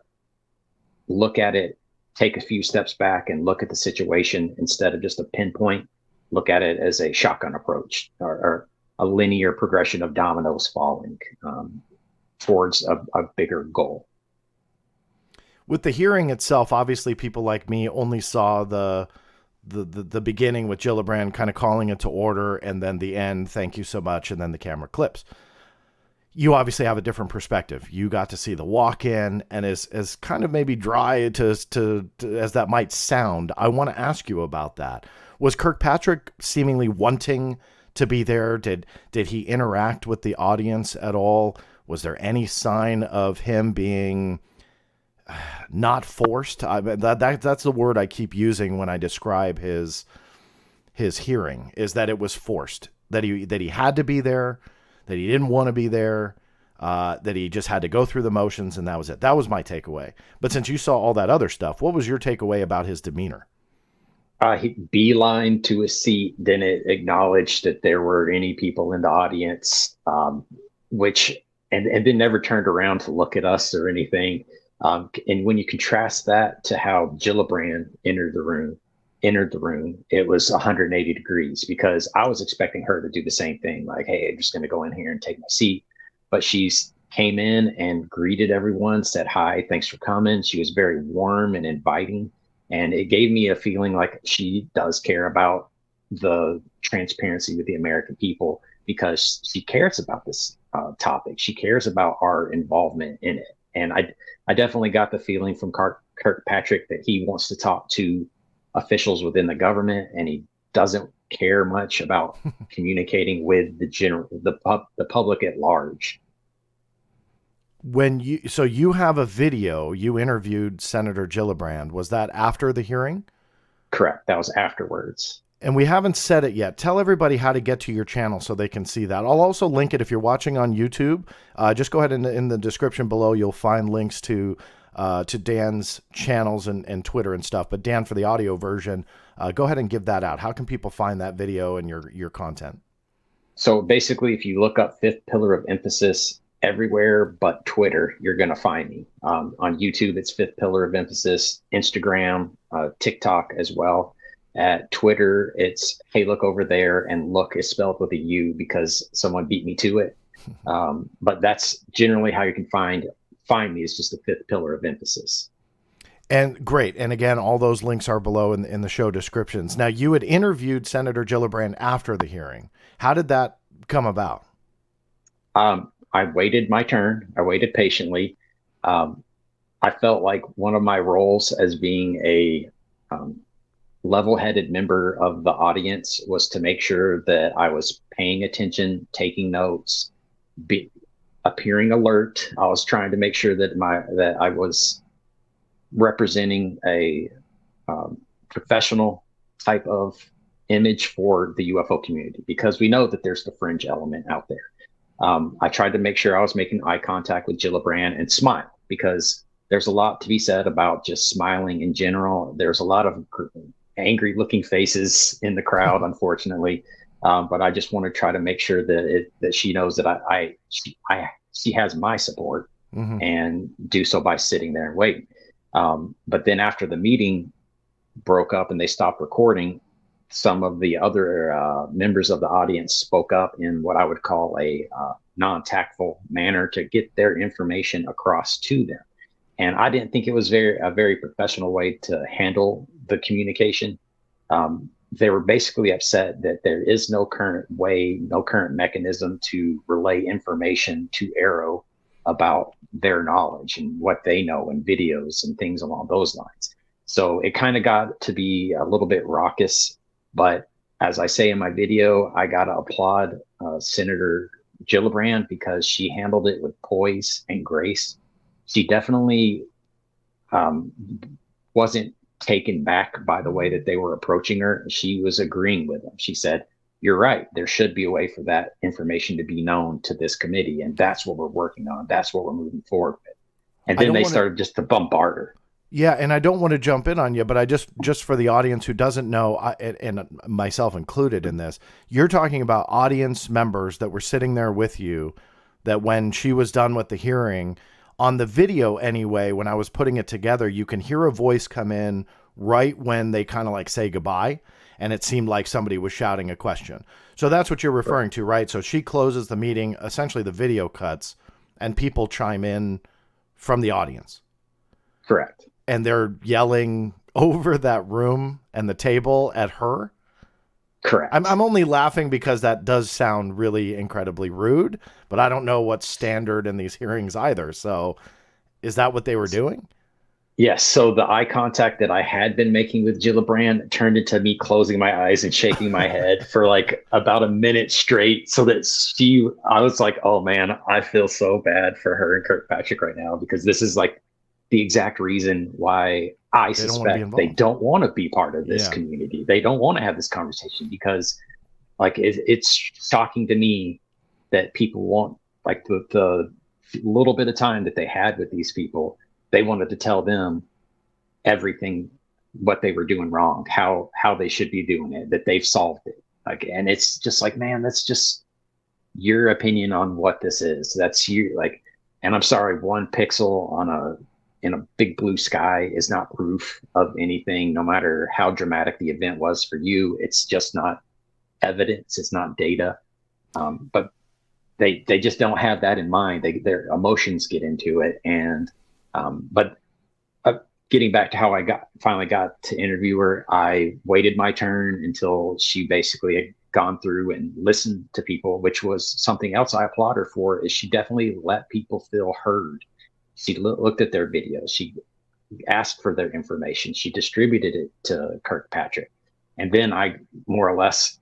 look at it, take a few steps back and look at the situation instead of just a pinpoint, look at it as a shotgun approach or a linear progression of dominoes falling towards a bigger goal. With the hearing itself, obviously people like me only saw the beginning with Gillibrand kind of calling it to order, and then the end, thank you so much, and then the camera clips. You obviously have a different perspective. You got to see the walk-in, and as kind of maybe dry to as that might sound, I want to ask you about that. Was Kirkpatrick seemingly wanting to be there? Did he interact with the audience at all? Was there any sign of him being not forced? That's the word I keep using when I describe his hearing, is that it was forced, that he had to be there, that he didn't want to be there, that he just had to go through the motions, and that was it. That was my takeaway. But since you saw all that other stuff, what was your takeaway about his demeanor? He beelined to his seat, didn't acknowledge that there were any people in the audience, which then never turned around to look at us or anything. And when you contrast that to how Gillibrand entered the room, it was 180 degrees, because I was expecting her to do the same thing. Like, hey, I'm just going to go in here and take my seat. But she's came in and greeted everyone, said, hi, thanks for coming. She was very warm and inviting. And it gave me a feeling like she does care about the transparency with the American people, because she cares about this topic. She cares about our involvement in it. And I definitely got the feeling from Kirkpatrick that he wants to talk to officials within the government, and he doesn't care much about communicating with the public at large. So you have a video, you interviewed Senator Gillibrand. Was that after the hearing? Correct. That was afterwards. And we haven't said it yet. Tell everybody how to get to your channel so they can see that. I'll also link it if you're watching on YouTube. Just go ahead and in the description below, you'll find links to Dan's channels and Twitter and stuff. But Dan, for the audio version, go ahead and give that out. How can people find that video and your content? So basically, if you look up Fifth Pillar of Emphasis everywhere but Twitter, you're going to find me. On YouTube, it's Fifth Pillar of Emphasis, Instagram, TikTok as well. At Twitter, it's, hey, look over there, and look is spelled with a U because someone beat me to it. But that's generally how you can find me, is just the Fifth Pillar of Emphasis. And great. And again, all those links are below in the show descriptions. Now, you had interviewed Senator Gillibrand after the hearing. How did that come about? I waited my turn. I waited patiently. I felt like one of my roles as being a level-headed member of the audience was to make sure that I was paying attention, taking notes, appearing alert. I was trying to make sure that I was representing a professional type of image for the UFO community, because we know that there's the fringe element out there. I tried to make sure I was making eye contact with Gillibrand and smile, because there's a lot to be said about just smiling in general. There's a lot of angry looking faces in the crowd, unfortunately. But I just want to try to make sure that she knows that she has my support, and do so by sitting there and waiting. But then after the meeting broke up and they stopped recording, some of the other members of the audience spoke up in what I would call a non-tactful manner to get their information across to them. And I didn't think it was a very professional way to handle the communication. They were basically upset that there is no current mechanism to relay information to Arrow about their knowledge and what they know, and videos and things along those lines. So it kind of got to be a little bit raucous. But as I say in my video, I got to applaud Senator Gillibrand, because she handled it with poise and grace. She definitely wasn't taken back by the way that they were approaching her. She was agreeing with them. She said, "You're right. There should be a way for that information to be known to this committee, and that's what we're working on. That's what we're moving forward with." And then they started just to bombard her. Yeah, and I don't want to jump in on you, but I just for the audience who doesn't know, and myself included in this, you're talking about audience members that were sitting there with you, that when she was done with the hearing, on the video anyway, when I was putting it together, you can hear a voice come in right when they kind of like say goodbye, and it seemed like somebody was shouting a question. So that's what you're referring to, right? So she closes the meeting, essentially the video cuts, and people chime in from the audience. Correct. And they're yelling over that room and the table at her. Correct. I'm only laughing because that does sound really incredibly rude, but I don't know what's standard in these hearings either. So is that what they were doing? Yes. So the eye contact that I had been making with Gillibrand turned into me closing my eyes and shaking my head for like about a minute straight, so that I was like, oh man, I feel so bad for her and Kirkpatrick right now, because this is like the exact reason why I suspect they don't want to be part of this community. They don't want to have this conversation, because like it's shocking to me that people want, like, the little bit of time that they had with these people, they wanted to tell them everything, what they were doing wrong, how they should be doing it, that they've solved it. Like, and it's just like, man, that's just your opinion on what this is. That's you. Like, and I'm sorry, one pixel in a big blue sky is not proof of anything, no matter how dramatic the event was for you. It's just not evidence. It's not data. But they just don't have that in mind. Their emotions get into it. And but getting back to how I finally got to interview her, I waited my turn until she basically had gone through and listened to people, which was something else I applaud her for. Is she definitely let people feel heard. She looked at their videos. She asked for their information. She distributed it to Kirkpatrick. And then I more or less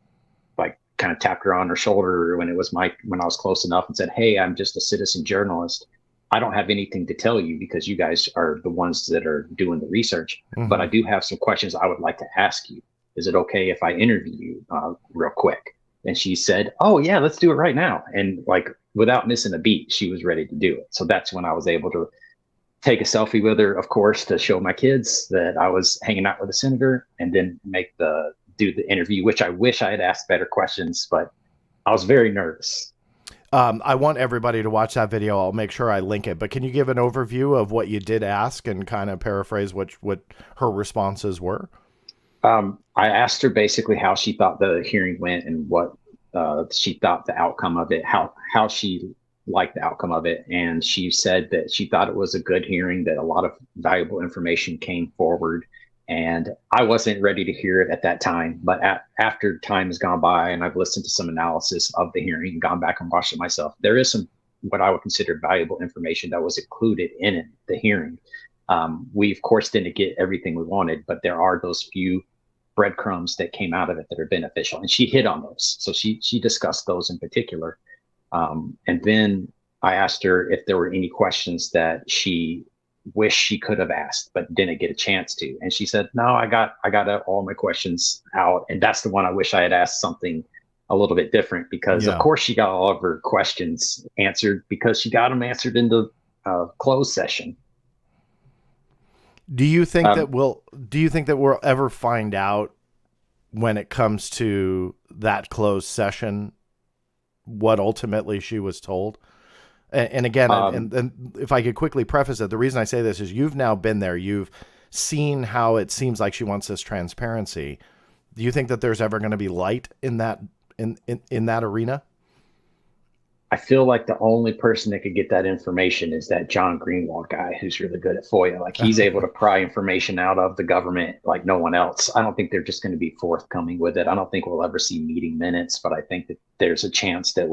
like kind of tapped her on her shoulder when I was close enough and said, "Hey, I'm just a citizen journalist. I don't have anything to tell you because you guys are the ones that are doing the research, but I do have some questions I would like to ask you. Is it okay if I interview you real quick?" And she said, "Oh yeah, let's do it right now." And like, without missing a beat, she was ready to do it. So that's when I was able to take a selfie with her, of course, to show my kids that I was hanging out with a senator, and then do the interview, which I wish I had asked better questions, but I was very nervous. I want everybody to watch that video. I'll make sure I link it, but can you give an overview of what you did ask and kind of paraphrase what her responses were? I asked her basically how she thought the hearing went and what she thought the outcome of it, how she liked the outcome of it. And she said that she thought it was a good hearing, that a lot of valuable information came forward. And I wasn't ready to hear it at that time, but after time has gone by and I've listened to some analysis of the hearing and gone back and watched it myself, there is some what I would consider valuable information that was included in the hearing. We of course didn't get everything we wanted, but there are those few breadcrumbs that came out of it that are beneficial, and she hit on those. So she discussed those in particular. And then I asked her if there were any questions that she wished she could have asked but didn't get a chance to, and she said, "No, I got all my questions out." And that's the one I wish I had asked something a little bit different, because of course she got all of her questions answered, because she got them answered in the closed session. Do you think that we'll ever find out, when it comes to that closed session, what ultimately she was told? And again, and if I could quickly preface it, the reason I say this is you've now been there. You've seen how it seems like she wants this transparency. Do you think that there's ever going to be light in that in that arena? I feel like the only person that could get that information is that John Greenwald guy who's really good at FOIA. Like, he's able to pry information out of the government like no one else. I don't think they're just going to be forthcoming with it. I don't think we'll ever see meeting minutes, but I think that there's a chance that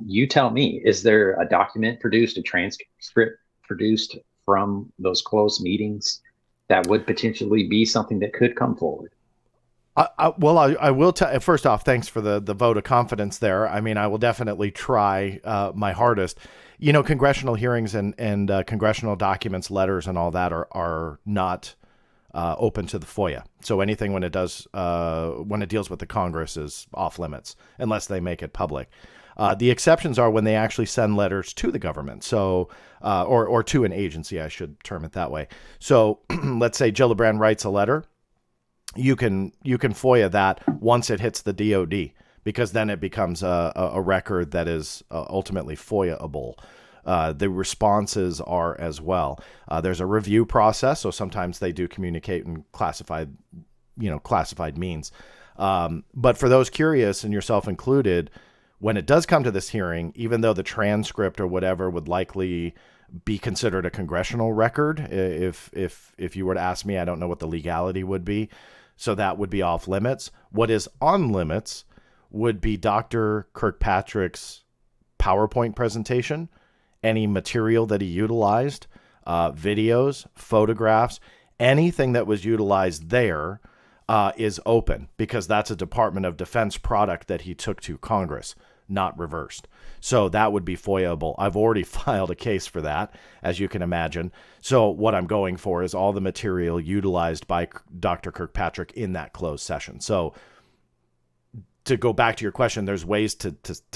you tell me, is there a document produced, a transcript produced from those closed meetings that would potentially be something that could come forward? I will tell. First off, thanks for the vote of confidence there. I mean, I will definitely try my hardest. You know, congressional hearings and congressional documents, letters, and all that are not open to the FOIA. So anything when it deals with the Congress is off limits unless they make it public. The exceptions are when they actually send letters to the government, so or to an agency, I should term it that way. So let's say Gillibrand writes a letter, you can FOIA that once it hits the DoD, because then it becomes a record that is ultimately FOIA-able. The responses are as well. There's a review process, so sometimes they do communicate in classified means. But for those curious, and yourself included, when it does come to this hearing, even though the transcript or whatever would likely be considered a congressional record, if you were to ask me, I don't know what the legality would be. So that would be off limits. What is on limits would be Dr. Kirkpatrick's PowerPoint presentation, any material that he utilized, videos, photographs, anything that was utilized there is open, because that's a Department of Defense product that he took to Congress, not reversed. So that would be FOIA-able. I've already filed a case for that, as you can imagine. So what I'm going for is all the material utilized by Dr. Kirkpatrick in that closed session. So to go back to your question, there's ways to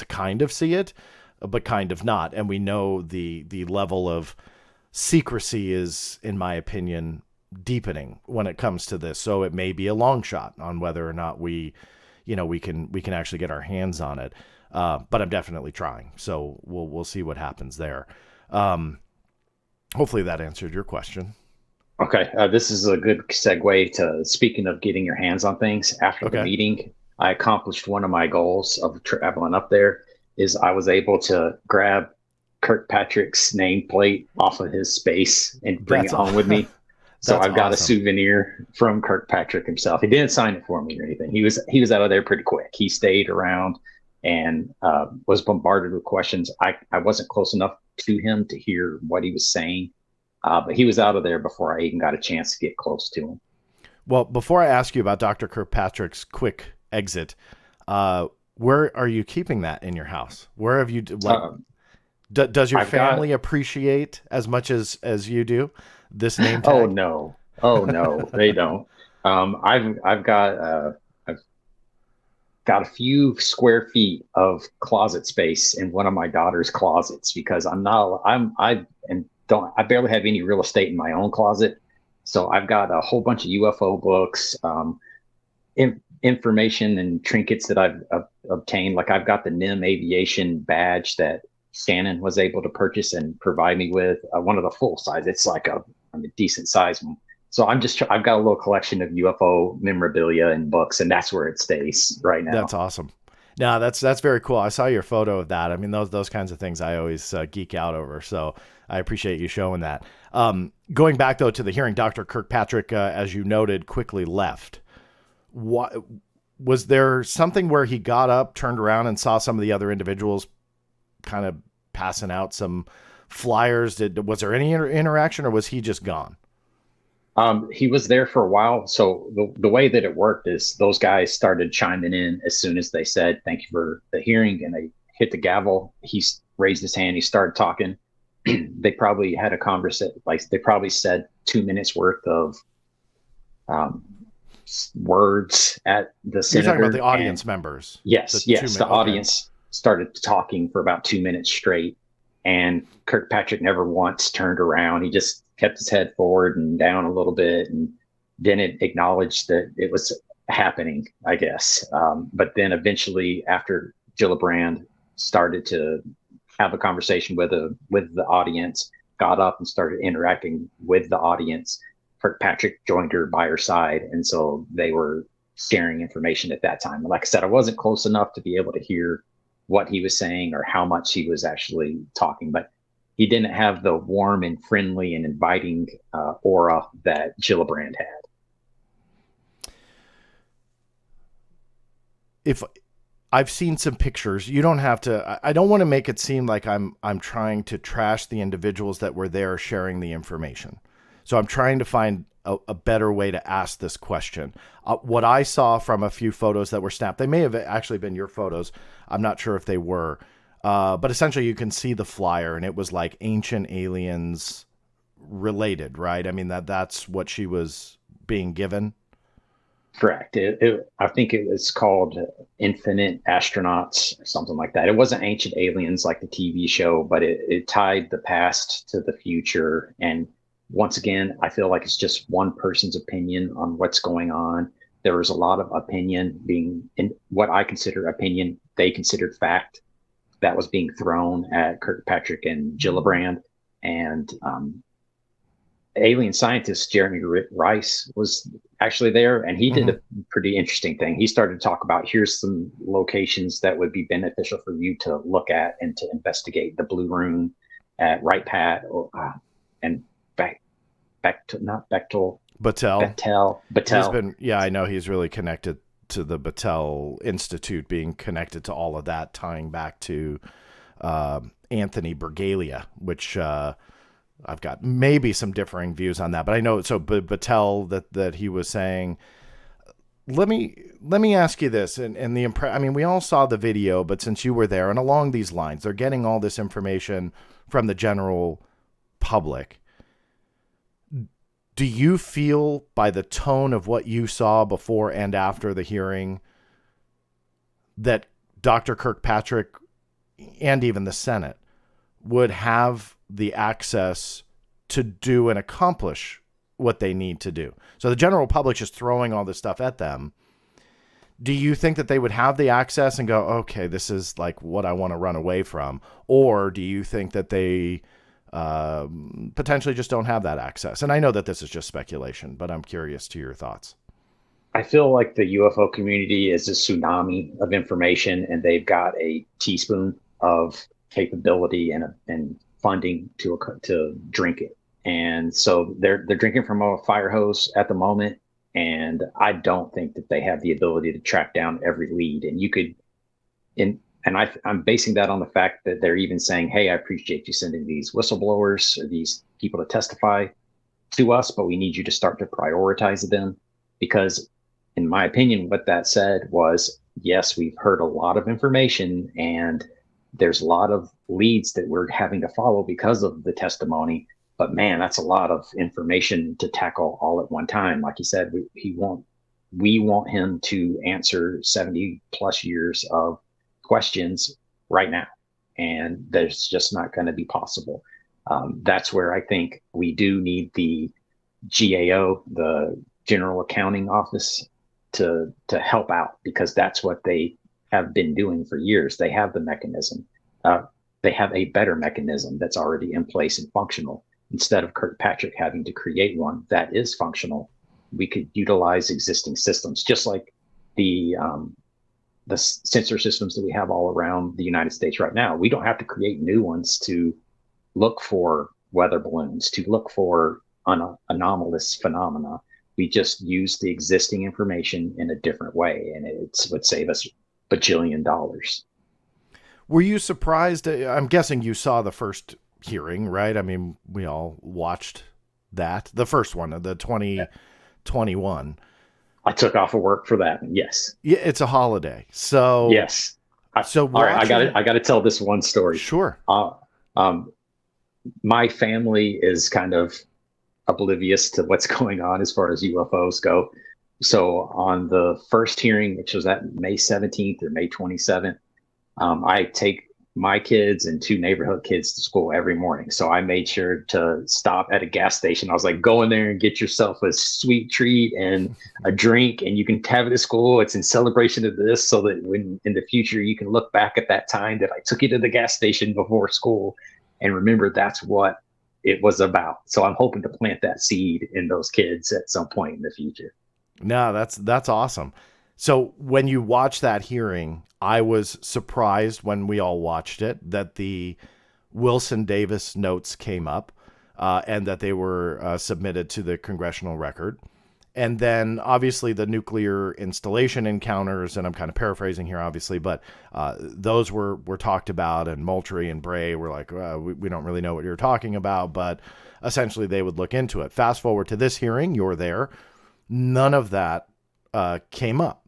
kind of see it, but kind of not. And we know the level of secrecy is, in my opinion, deepening when it comes to this. So it may be a long shot on whether or not we can actually get our hands on it. But I'm definitely trying. So we'll see what happens there. Hopefully that answered your question. Okay. This is a good segue to, speaking of getting your hands on things. After the meeting, I accomplished one of my goals of traveling up there. Is I was able to grab Kirkpatrick's nameplate off of his space and bring it home with me. So I've got a souvenir from Kirkpatrick himself. He didn't sign it for me or anything. He was out of there pretty quick. He stayed around and was bombarded with questions. I wasn't close enough to him to hear what he was saying, but he was out of there before I even got a chance to get close to him. Well, before I ask you about Dr. Kirkpatrick's quick exit, where are you keeping that in your house? Where have you does your family appreciate as much as you do this name tag? Oh no, they don't. I've got a few square feet of closet space in one of my daughter's closets, because I barely have any real estate in my own closet. So I've got a whole bunch of UFO books, information and trinkets that I've obtained. Like I've got the NIM aviation badge that Shannon was able to purchase and provide me with, one of the full size. It's like a decent size one. So I've got a little collection of UFO memorabilia and books, and that's where it stays right now. That's awesome. No, that's very cool. I saw your photo of that. I mean, those kinds of things I always geek out over. So I appreciate you showing that. Going back though to the hearing, Dr. Kirkpatrick, as you noted, quickly left. What was there something where he got up, turned around, and saw some of the other individuals kind of passing out some flyers? Was there any interaction, or was he just gone? He was there for a while. So the way that it worked is those guys started chiming in as soon as they said, "Thank you for the hearing," and they hit the gavel. He raised his hand. He started talking. They probably had a conversation. Like they probably said 2 minutes worth of words at the senator. You're talking about the audience members. Yes. The audience started talking for about 2 minutes straight, and Kirkpatrick never once turned around. He just kept his head forward and down a little bit, and then it acknowledged that it was happening, I guess. But then eventually, after Gillibrand started to have a conversation with the audience, got up and started interacting with the audience, Kirkpatrick joined her by her side, and so they were sharing information at that time. And like I said, I wasn't close enough to be able to hear what he was saying or how much he was actually talking, but he didn't have the warm and friendly and inviting aura that Gillibrand had. If I've seen some pictures, you don't have to. I don't want to make it seem like I'm trying to trash the individuals that were there sharing the information. So I'm trying to find a better way to ask this question. What I saw from a few photos that were snapped, they may have actually been your photos. I'm not sure if they were. But essentially you can see the flyer, and it was like ancient aliens related, right? I mean, that's what she was being given? Correct. I think it was called Infinite Astronauts, or something like that. It wasn't Ancient Aliens like the TV show, but it tied the past to the future. And once again, I feel like it's just one person's opinion on what's going on. There was a lot of opinion being, in what I consider opinion, they considered fact, that was being thrown at Kirkpatrick and Gillibrand. And alien scientist Jeremy Rice was actually there, and he did a pretty interesting thing. He started to talk about, here's some locations that would be beneficial for you to look at and to investigate: the Blue Room at Wright Pat, and back to not Bechtel, Battelle. He's been, yeah, I know he's really connected to the Battelle Institute, being connected to all of that, tying back to Anthony Bergalia, which I've got maybe some differing views on that, but I know, so Battelle, that he was saying. Let me ask you this, and I mean, we all saw the video, but since you were there, and along these lines, they're getting all this information from the general public. Do you feel, by the tone of what you saw before and after the hearing, that Dr. Kirkpatrick and even the Senate would have the access to do and accomplish what they need to do? So the general public just throwing all this stuff at them. Do you think that they would have the access and go, okay, this is like what I want to run away from? Or do you think that they potentially just don't have that access? And I know that this is just speculation, but I'm curious to your thoughts. I feel like the UFO community is a tsunami of information, and they've got a teaspoon of capability and funding to drink it. And so they're drinking from a fire hose at the moment. And I don't think that they have the ability to track down every lead. And you could, I'm basing that on the fact that they're even saying, hey, I appreciate you sending these whistleblowers or these people to testify to us, but we need you to start to prioritize them. Because in my opinion, what that said was, yes, we've heard a lot of information, and there's a lot of leads that we're having to follow because of the testimony. But man, that's a lot of information to tackle all at one time. Like you said, we want him to answer 70 plus years of questions right now. And there's just not going to be possible. That's where I think we do need the GAO, the General Accounting Office, to help out, because that's what they have been doing for years. They have the mechanism. They have a better mechanism that's already in place and functional. Instead of Kirkpatrick having to create one that is functional, we could utilize existing systems, just like the sensor systems that we have all around the United States right now. We don't have to create new ones to look for weather balloons, to look for anomalous phenomena. We just use the existing information in a different way, and it would save us bajillion dollars. Were you surprised? I'm guessing you saw the first hearing, right? I mean, we all watched that. The first one, the 2021. I took off of work for that. Yes. Yeah, it's a holiday. So yes. All right, I got to tell this one story. Sure. My family is kind of oblivious to what's going on as far as UFOs go. So on the first hearing, which was at May 17th or May 27th, I take my kids and 2 neighborhood kids to school every morning. So I made sure to stop at a gas station. I was like, go in there and get yourself a sweet treat and a drink, and you can have it at school. It's in celebration of this, so that when in the future you can look back at that time that I took you to the gas station before school and remember that's what it was about. So I'm hoping to plant that seed in those kids at some point in the future. No, that's awesome. So when you watch that hearing, I was surprised when we all watched it that the Wilson Davis notes came up and that they were submitted to the congressional record. And then obviously the nuclear installation encounters, and I'm kind of paraphrasing here, obviously, but those were talked about, and Moultrie and Bray were like, we don't really know what you're talking about, but essentially they would look into it. Fast forward to this hearing, you're there. None of that came up.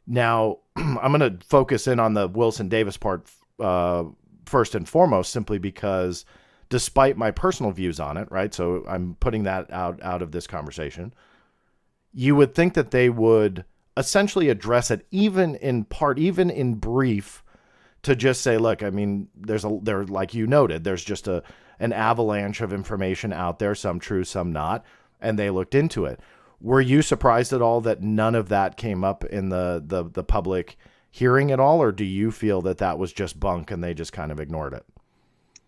Now, I'm going to focus in on the Wilson Davis part first and foremost, simply because despite my personal views on it, right? So I'm putting that out of this conversation. you would think that they would essentially address it, even in part, even in brief, to just say, look, I mean, there, like you noted, there's just an avalanche of information out there, some true, some not, and they looked into it. Were you surprised at all that none of that came up in the public hearing at all, or do you feel that that was just bunk and they just kind of ignored it?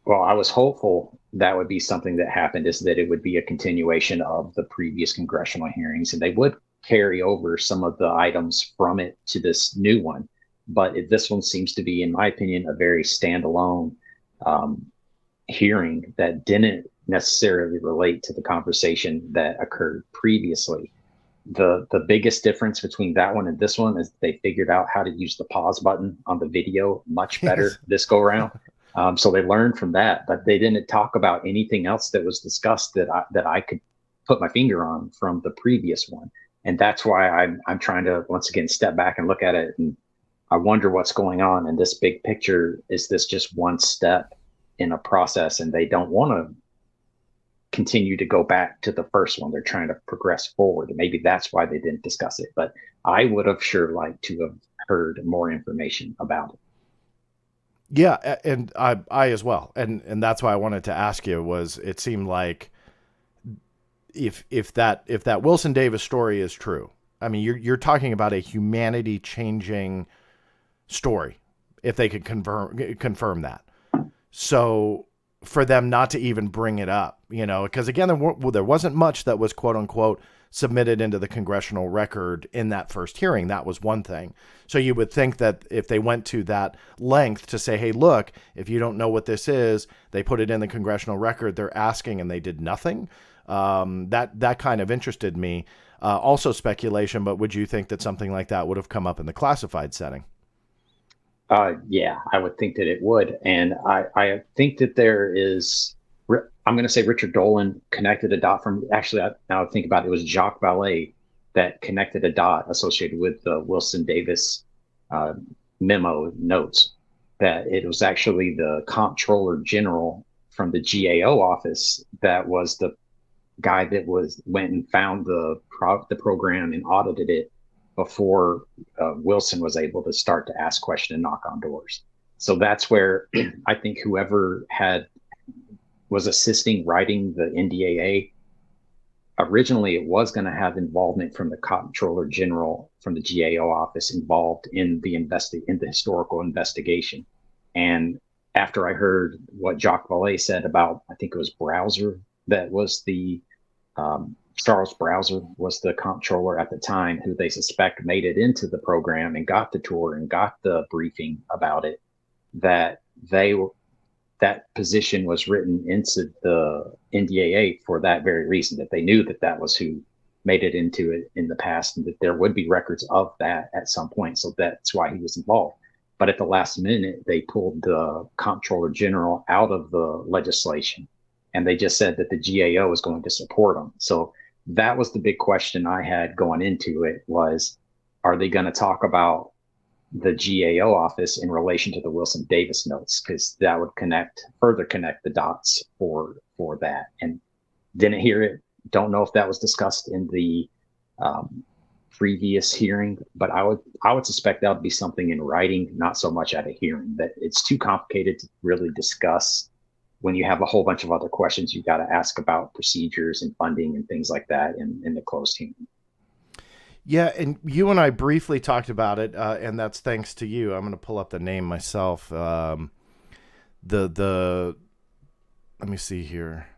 Well, I was hopeful that would be something that happened, is that it would be a continuation of the previous congressional hearings, and they would carry over some of the items from it to this new one. But this one seems to be, in my opinion, a very standalone hearing that didn't necessarily relate to the conversation that occurred previously. The biggest difference between that one and this one is they figured out how to use the pause button on the video much better this go around. So they learned from that, but they didn't talk about anything else that was discussed that I could put my finger on from the previous one. And that's why I'm trying to, once again, step back and look at it. And I wonder what's going on in this big picture. Is this just one step in a process, and they don't want to continue to go back to the first one? They're trying to progress forward. And maybe that's why they didn't discuss it. But I would have sure liked to have heard more information about it. Yeah, and I as well, and that's why I wanted to ask you. Was it seemed like if that Wilson Davis story is true, I mean, you're talking about a humanity changing story if they could confirm that. So for them not to even bring it up, because again, there wasn't much that was quote unquote submitted into the congressional record in that first hearing. That was one thing. So you would think that if they went to that length to say, hey, look, if you don't know what this is, they put it in the congressional record, they're asking, and they did nothing. That kind of interested me. Also speculation, but would you think that something like that would have come up in the classified setting? Yeah, I would think that it would. And I think that there is, I'm going to say Richard Dolan connected a dot from, actually, now I think about it, it was Jacques Vallée that connected a dot associated with the Wilson Davis memo notes, that it was actually the Comptroller General from the GAO office that was the guy that went and found the program and audited it before Wilson was able to start to ask questions and knock on doors. So that's where I think whoever was assisting writing the NDAA, originally it was going to have involvement from the Comptroller General from the GAO office involved in the historical investigation. And after I heard what Jacques Vallée said about, I think it was Browser, that was the Charles Browser was the comptroller at the time, who they suspect made it into the program and got the tour and got the briefing about it, that position was written into the NDAA for that very reason, that they knew that was who made it into it in the past, and that there would be records of that at some point. So that's why he was involved. But at the last minute, they pulled the Comptroller General out of the legislation, and they just said that the GAO was going to support them. So that was the big question I had going into it, was, are they going to talk about the GAO office in relation to the Wilson Davis notes? Because that would further connect the dots for that. And didn't hear it. Don't know if that was discussed in the previous hearing, but I would suspect that would be something in writing, not so much at a hearing. That it's too complicated to really discuss when you have a whole bunch of other questions you've got to ask about procedures and funding and things like that in the closed hearing. Yeah, and you and I briefly talked about it, and that's thanks to you. I'm going to pull up the name myself. Let me see here.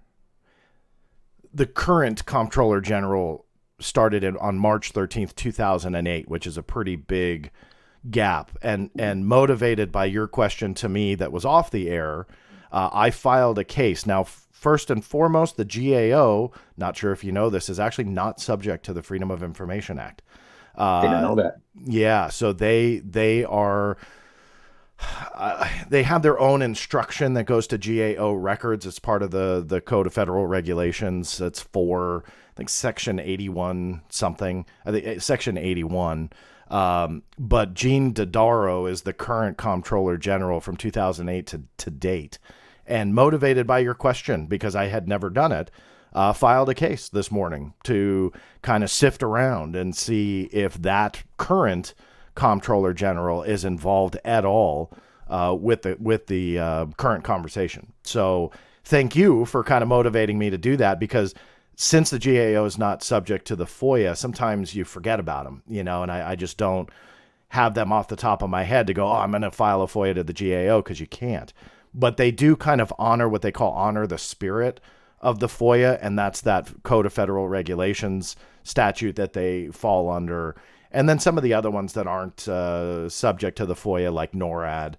The current Comptroller General started on March 13th, 2008, which is a pretty big gap. And motivated by your question to me that was off the air, I filed a case. Now, first and foremost, the GAO, not sure if you know this, is actually not subject to the Freedom of Information Act. Didn't know that. Yeah, so they are... they have their own instruction that goes to GAO records. It's part of the Code of Federal Regulations. It's for, I think, Section 81 something. I think Section 81. But Gene Dodaro is the current Comptroller General from 2008 to date. And motivated by your question, because I had never done it, filed a case this morning to kind of sift around and see if that current comptroller general is involved at all with the current conversation. So thank you for kind of motivating me to do that, because since the GAO is not subject to the FOIA, sometimes you forget about them, and I just don't have them off the top of my head to go, oh, I'm going to file a FOIA to the GAO, because you can't. But they do kind of honor what they call honor the spirit of the FOIA, and that's that Code of Federal Regulations statute that they fall under. And then some of the other ones that aren't subject to the FOIA, like NORAD,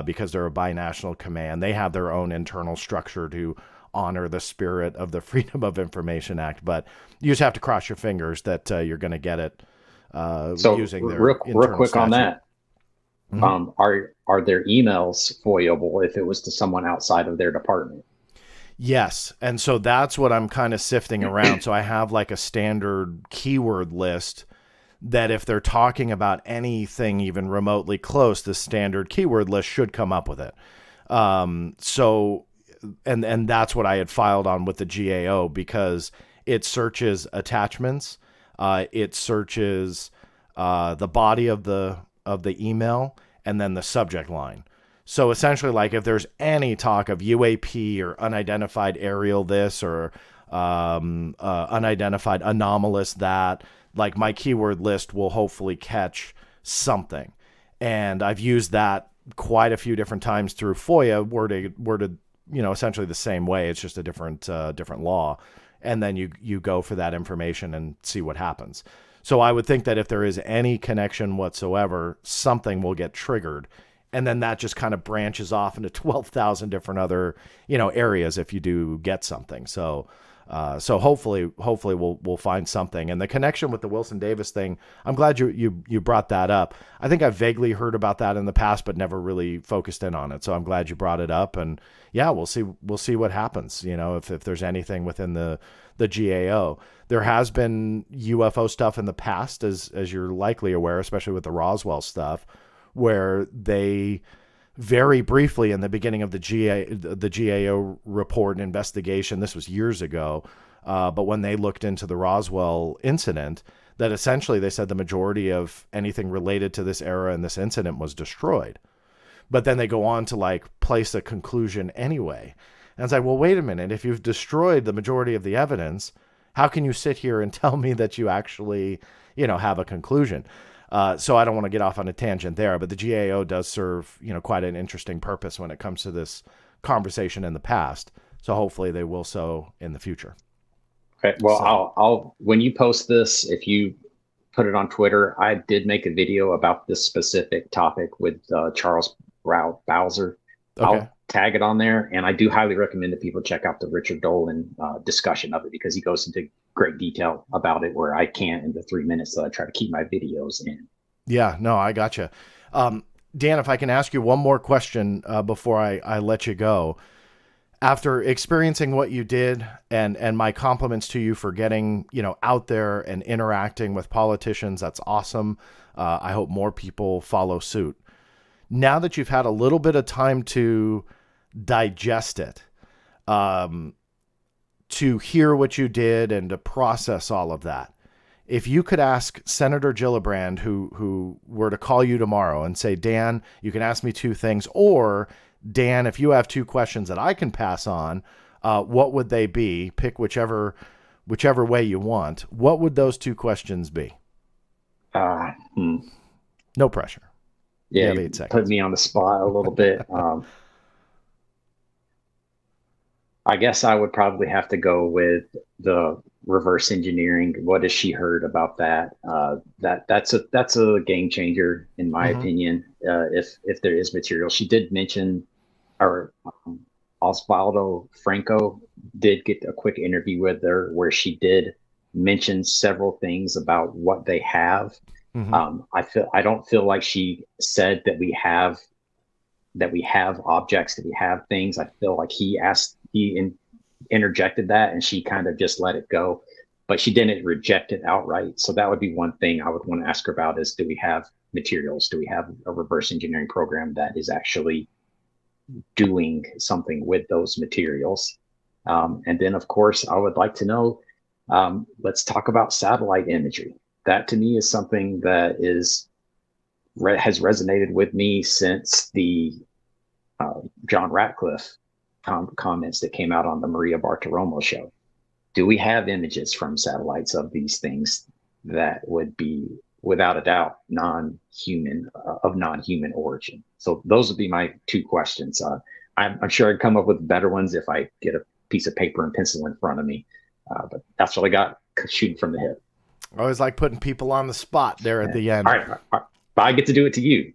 because they're a binational command, they have their own internal structure to honor the spirit of the Freedom of Information Act. But you just have to cross your fingers that you're going to get it using their real quick statute. on that. Mm-hmm. Are their emails FOIAble if it was to someone outside of their department? Yes. And so that's what I'm kind of sifting around. So I have like a standard keyword list that if they're talking about anything even remotely close, the standard keyword list should come up with it. And that's what I had filed on with the GAO, because it searches attachments. It searches the body of the email and then the subject line. So essentially, like if there's any talk of UAP or unidentified aerial this or unidentified anomalous that, like my keyword list will hopefully catch something. And I've used that quite a few different times through FOIA, worded essentially the same way. It's just a different law. And then you go for that information and see what happens. So I would think that if there is any connection whatsoever, something will get triggered. And then that just kind of branches off into 12,000 different other, areas if you do get something. So hopefully we'll find something. And the connection with the Wilson Davis thing, I'm glad you brought that up. I think I've vaguely heard about that in the past, but never really focused in on it. So I'm glad you brought it up. And yeah, we'll see what happens. If there's anything within the GAO. There has been UFO stuff in the past, as you're likely aware, especially with the Roswell stuff, where they very briefly in the beginning of the GAO report and investigation, this was years ago, but when they looked into the Roswell incident, that essentially they said the majority of anything related to this era and this incident was destroyed. But then they go on to place a conclusion anyway. And it's like, well, wait a minute. If you've destroyed the majority of the evidence, how can you sit here and tell me that you actually, have a conclusion? So I don't want to get off on a tangent there, but the GAO does serve, quite an interesting purpose when it comes to this conversation in the past. So hopefully they will so in the future. Okay. Well, I'll when you post this, if you put it on Twitter, I did make a video about this specific topic with Charles Bowser. Okay. I'll tag it on there, and I do highly recommend that people check out the Richard Dolan discussion of it, because he goes into great detail about it where I can't in the 3 minutes that I try to keep my videos in. Yeah, no, I gotcha. Dan, if I can ask you one more question before I let you go. After experiencing what you did, and my compliments to you for getting, out there and interacting with politicians, that's awesome. I hope more people follow suit. Now that you've had a little bit of time to digest it, to hear what you did and to process all of that, if you could ask Senator Gillibrand, who were to call you tomorrow and say, Dan, you can ask me two things, or Dan, if you have two questions that I can pass on, what would they be? Pick whichever way you want. What would those two questions be? No pressure. Yeah, you put me on the spot a little bit. I guess I would probably have to go with the reverse engineering. What has she heard about that? That's a game changer in my opinion. If there is material, she did mention, or Osvaldo Franco did get a quick interview with her where she did mention several things about what they have. I don't feel like she said that we have objects, that we have things. I feel like he interjected that and she kind of just let it go, but she didn't reject it outright. So that would be one thing I would want to ask her about is, do we have materials? Do we have a reverse engineering program that is actually doing something with those materials? And then, of course, I would like to know, let's talk about satellite imagery. That to me is something that has resonated with me since the John Ratcliffe comments that came out on the Maria Bartiromo show. Do we have images from satellites of these things that would be, without a doubt, non-human origin? So those would be my two questions. I'm sure I'd come up with better ones if I get a piece of paper and pencil in front of me. But that's what I got, shooting from the hip. I always like putting people on the spot there at the end. All right. But I get to do it to you.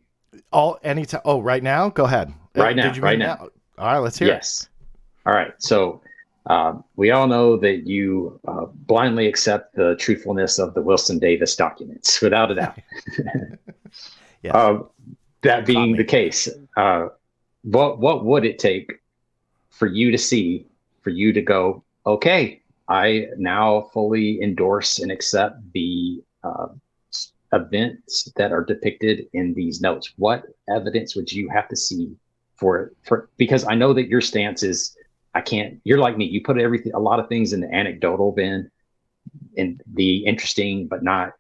Anytime. Oh, right now? Go ahead. Right now. All right, let's hear it. Yes. All right. So we all know that you blindly accept the truthfulness of the Wilson Davis documents, without a doubt. Yes. That being the case, what would it take for you to go, okay, I now fully endorse and accept the events that are depicted in these notes? What evidence would you have to see for because I know that your stance is, you're like me, you put a lot of things in the anecdotal bin, in the interesting, but not,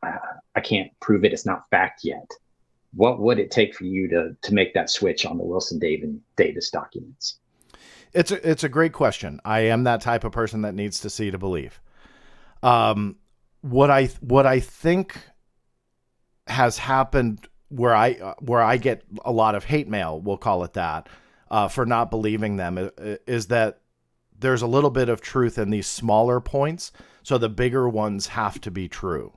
I can't prove it, it's not fact yet. What would it take for you to make that switch on the Wilson Davis documents? It's a great question. I am that type of person that needs to see to believe. What I think has happened, where I get a lot of hate mail, we'll call it that, for not believing them, is that there's a little bit of truth in these smaller points, so the bigger ones have to be true,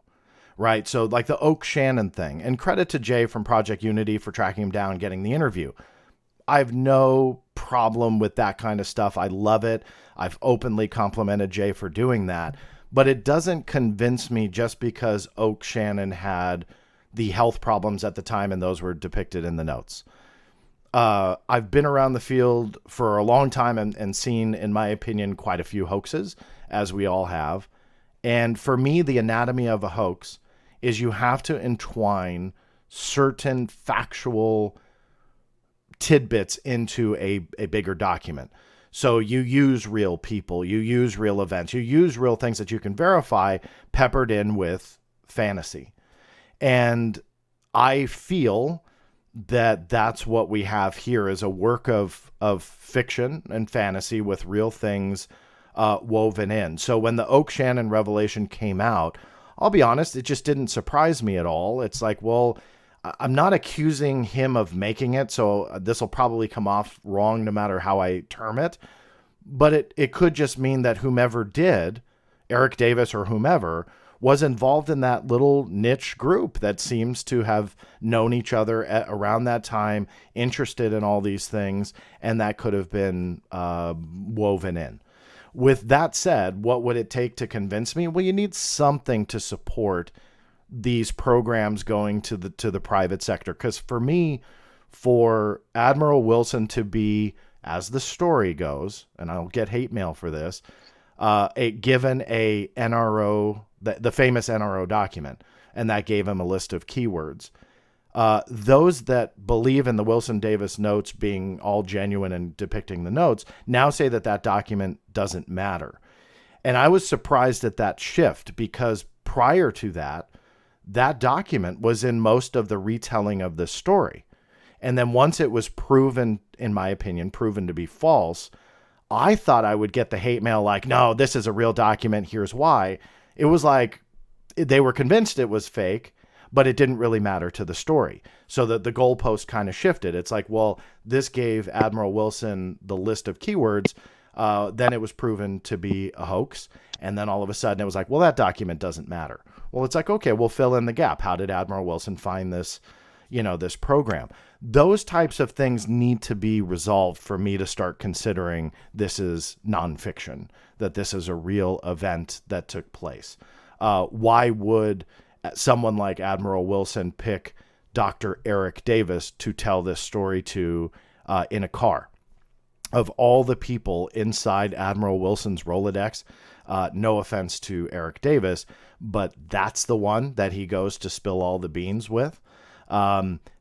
right? So like the Oak Shannon thing, and credit to Jay from Project Unity for tracking him down, getting the interview. I have no problem with that kind of stuff. I love it. I've openly complimented Jay for doing that, but it doesn't convince me just because Oak Shannon had the health problems at the time and those were depicted in the notes. I've been around the field for a long time and seen, in my opinion, quite a few hoaxes, as we all have. And for me, the anatomy of a hoax is you have to entwine certain factual tidbits into a bigger document. So you use real people, you use real events, you use real things that you can verify, peppered in with fantasy. And I feel that that's what we have here, is a work of fiction and fantasy with real things woven in. So when the Oak Shannon revelation came out, I'll be honest, it just didn't surprise me at all. It's like, well, I'm not accusing him of making it, so this will probably come off wrong no matter how I term it. But it could just mean that whomever did, Eric Davis or whomever, was involved in that little niche group that seems to have known each other around that time, interested in all these things, and that could have been woven in. With that said, what would it take to convince me? Well, you need something to support these programs going to the private sector. Because for me, for Admiral Wilson to be, as the story goes, and I'll get hate mail for this, given a NRO, the famous NRO document, and that gave him a list of keywords. Those that believe in the Wilson Davis notes being all genuine and depicting the notes now say that that document doesn't matter. And I was surprised at that shift, because prior to that, that document was in most of the retelling of the story. And then once it was proven, in my opinion, proven to be false, I thought I would get the hate mail like, no, this is a real document, here's why. It was like they were convinced it was fake, but it didn't really matter to the story. So that the goalpost kind of shifted. It's like, well, this gave Admiral Wilson the list of keywords. Then it was proven to be a hoax. And then all of a sudden it was like, well, that document doesn't matter. Well, it's like, okay, we'll fill in the gap. How did Admiral Wilson find this, this program? Those types of things need to be resolved for me to start considering this is nonfiction, that this is a real event that took place. Why would someone like Admiral Wilson pick Dr. Eric Davis to tell this story to in a car? Of all the people inside Admiral Wilson's Rolodex, no offense to Eric Davis, but that's the one that he goes to spill all the beans with.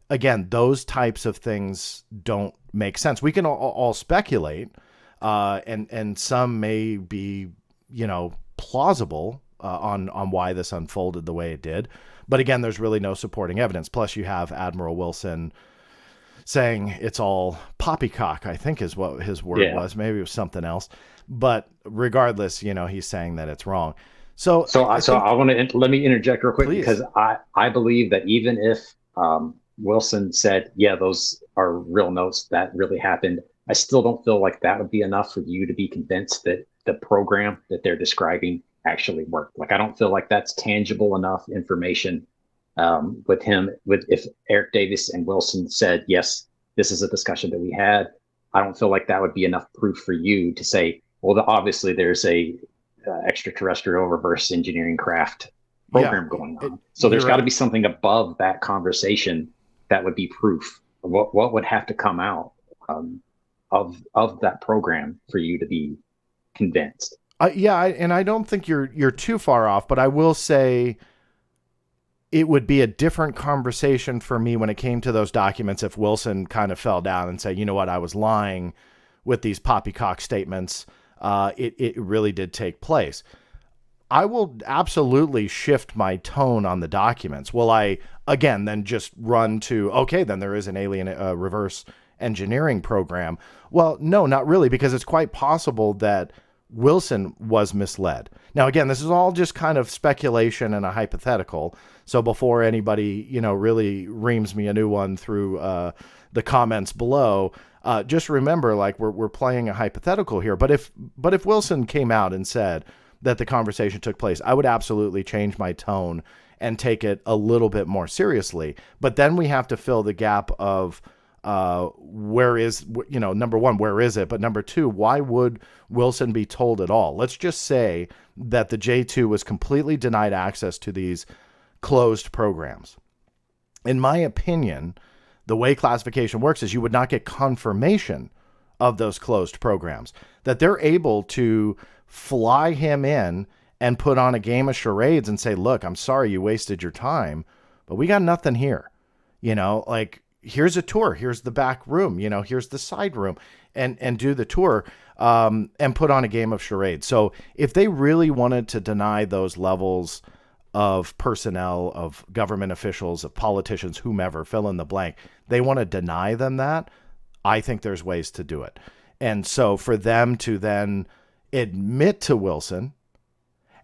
Again, those types of things don't make sense. We can all speculate, and some may be, plausible on why this unfolded the way it did. But again, there's really no supporting evidence. Plus, you have Admiral Wilson saying it's all poppycock, I think is what his word was. Maybe it was something else. But regardless, he's saying that it's wrong. So I want to let me interject real quick, Please. because I believe that even if Wilson said, yeah, those are real notes that really happened, I still don't feel like that would be enough for you to be convinced that the program that they're describing actually worked. Like, I don't feel like that's tangible enough information if Eric Davis and Wilson said, yes, this is a discussion that we had. I don't feel like that would be enough proof for you to say, well, obviously there's a extraterrestrial reverse engineering craft program going on. So there's got to be something above that conversation that would be proof. What would have to come out of that program for you to be convinced? And I don't think you're too far off, but I will say it would be a different conversation for me when it came to those documents if Wilson kind of fell down and said, you know what, I was lying with these poppycock statements. It really did take place. I will absolutely shift my tone on the documents. Will I, again, then just run to, okay, then there is an alien reverse engineering program? Well, no, not really, because it's quite possible that Wilson was misled. Now, again, this is all just kind of speculation and a hypothetical. So before anybody, really reams me a new one through the comments below, just remember, like, we're playing a hypothetical here. But if Wilson came out and said that the conversation took place, I would absolutely change my tone and take it a little bit more seriously. But then we have to fill the gap of where is, number one, where is it? But number two, why would Wilson be told at all? Let's just say that the J2 was completely denied access to these closed programs. In my opinion, the way classification works is you would not get confirmation of those closed programs, that they're able to fly him in and put on a game of charades and say, look, I'm sorry you wasted your time, but we got nothing here. Like, here's a tour, here's the back room, here's the side room, and do the tour and put on a game of charades. So if they really wanted to deny those levels of personnel, of government officials, of politicians, whomever, fill in the blank, they want to deny them that, I think there's ways to do it. And so for them to then admit to Wilson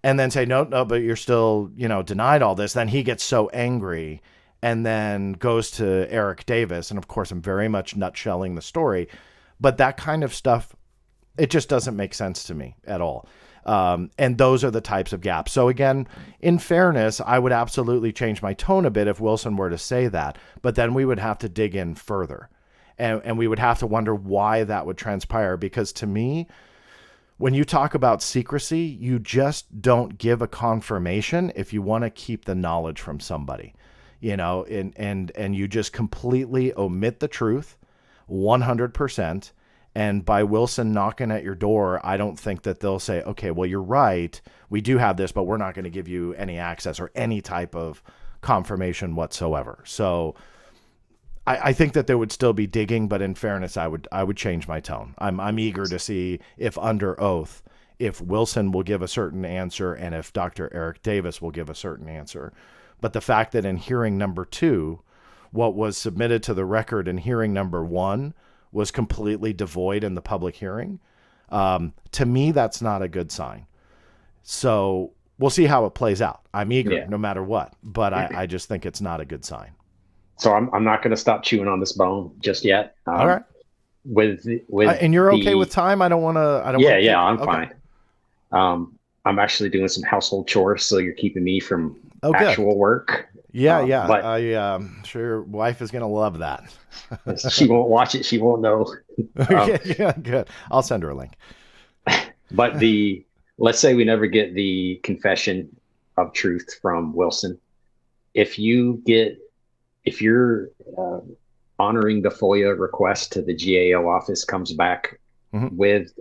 and then say, no, but you're still, denied all this, then he gets so angry and then goes to Eric Davis. And of course, I'm very much nutshelling the story, but that kind of stuff, it just doesn't make sense to me at all. And those are the types of gaps. So again, in fairness, I would absolutely change my tone a bit if Wilson were to say that, but then we would have to dig in further and we would have to wonder why that would transpire. Because to me, when you talk about secrecy, you just don't give a confirmation if you want to keep the knowledge from somebody, and you just completely omit the truth 100%. And by Wilson knocking at your door, I don't think that they'll say, okay, well, you're right, we do have this, but we're not going to give you any access or any type of confirmation whatsoever. So I think that there would still be digging, but in fairness, I would change my tone. I'm eager to see if under oath, if Wilson will give a certain answer and if Dr. Eric Davis will give a certain answer. But the fact that in hearing number 2, what was submitted to the record in hearing number 1 was completely devoid in the public hearing, to me, that's not a good sign. So we'll see how it plays out. I'm eager no matter what, but I just think it's not a good sign. So I'm not going to stop chewing on this bone just yet. All right. With and you're okay with time? I don't want to. I'm fine. I'm actually doing some household chores, so you're keeping me from actual work. Yeah. But I'm sure your wife is going to love that. She won't watch it. She won't know. Yeah, good. I'll send her a link. But let's say we never get the confession of truth from Wilson. If you're honoring the FOIA request to the GAO office comes back with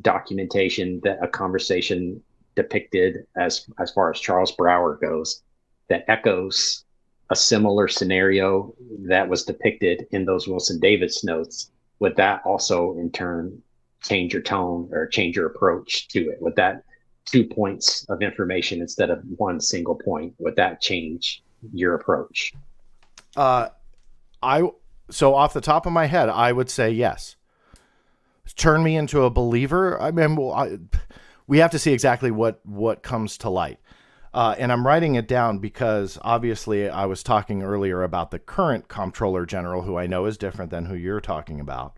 documentation that a conversation depicted as far as Charles Brower goes, that echoes a similar scenario that was depicted in those Wilson Davis notes, would that also in turn change your tone or change your approach to it? Would that 2 points of information instead of one single point, would that change your approach? So off the top of my head, I would say yes. Turn me into a believer. I mean, we have to see exactly what comes to light. And I'm writing it down because obviously I was talking earlier about the current Comptroller General, who I know is different than who you're talking about.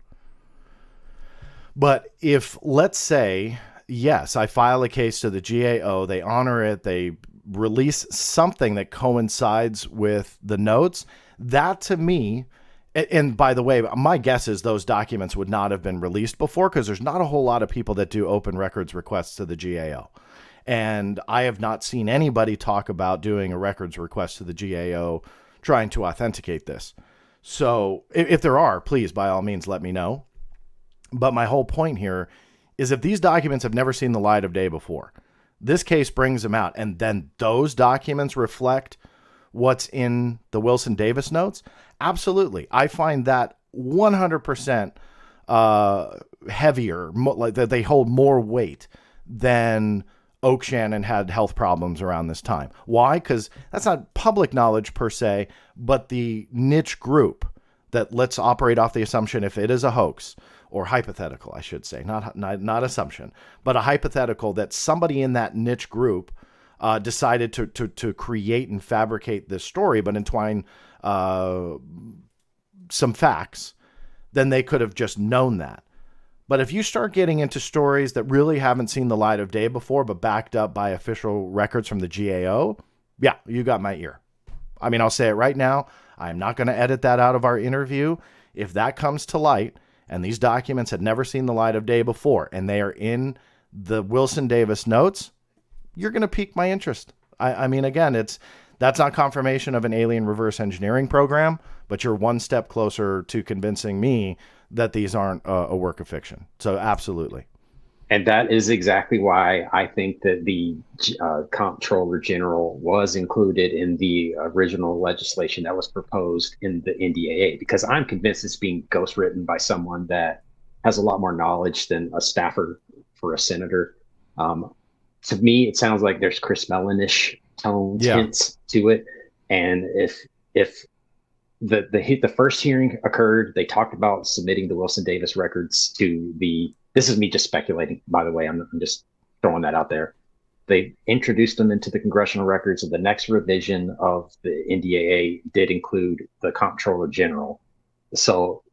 But if, let's say, yes, I file a case to the GAO, they honor it, they release something that coincides with the notes, that to me, and by the way, my guess is those documents would not have been released before because there's not a whole lot of people that do open records requests to the GAO. And I have not seen anybody talk about doing a records request to the GAO trying to authenticate this. So if there are, please, by all means, let me know. But my whole point here is if these documents have never seen the light of day before, this case brings them out, and then those documents reflect what's in the Wilson Davis notes, absolutely. I find that 100% heavier, like that they hold more weight than Oak Shannon had health problems around this time. Why? Because that's not public knowledge per se, but the niche group that, let's operate off the assumption if it is a hoax, or hypothetical, I should say, not assumption, but a hypothetical that somebody in that niche group decided to create and fabricate this story, but entwine some facts, then they could have just known that. But if you start getting into stories that really haven't seen the light of day before, but backed up by official records from the GAO, yeah, you got my ear. I mean, I'll say it right now. I'm not going to edit that out of our interview. If that comes to light, and these documents had never seen the light of day before, and they are in the Wilson Davis notes, you're going to pique my interest. I mean, again, that's not confirmation of an alien reverse engineering program, but you're one step closer to convincing me that these aren't a work of fiction. So absolutely. And that is exactly why I think that the Comptroller General was included in the original legislation that was proposed in the NDAA, because I'm convinced it's being ghostwritten by someone that has a lot more knowledge than a staffer for a senator. To me, it sounds like there's Chris Mellon-ish tones, hints to it. And if the first hearing occurred, they talked about submitting the Wilson Davis records to the. This is me just speculating, by the way. I'm just throwing that out there. They introduced them into the congressional records, and the next revision of the NDAA did include the Comptroller General. So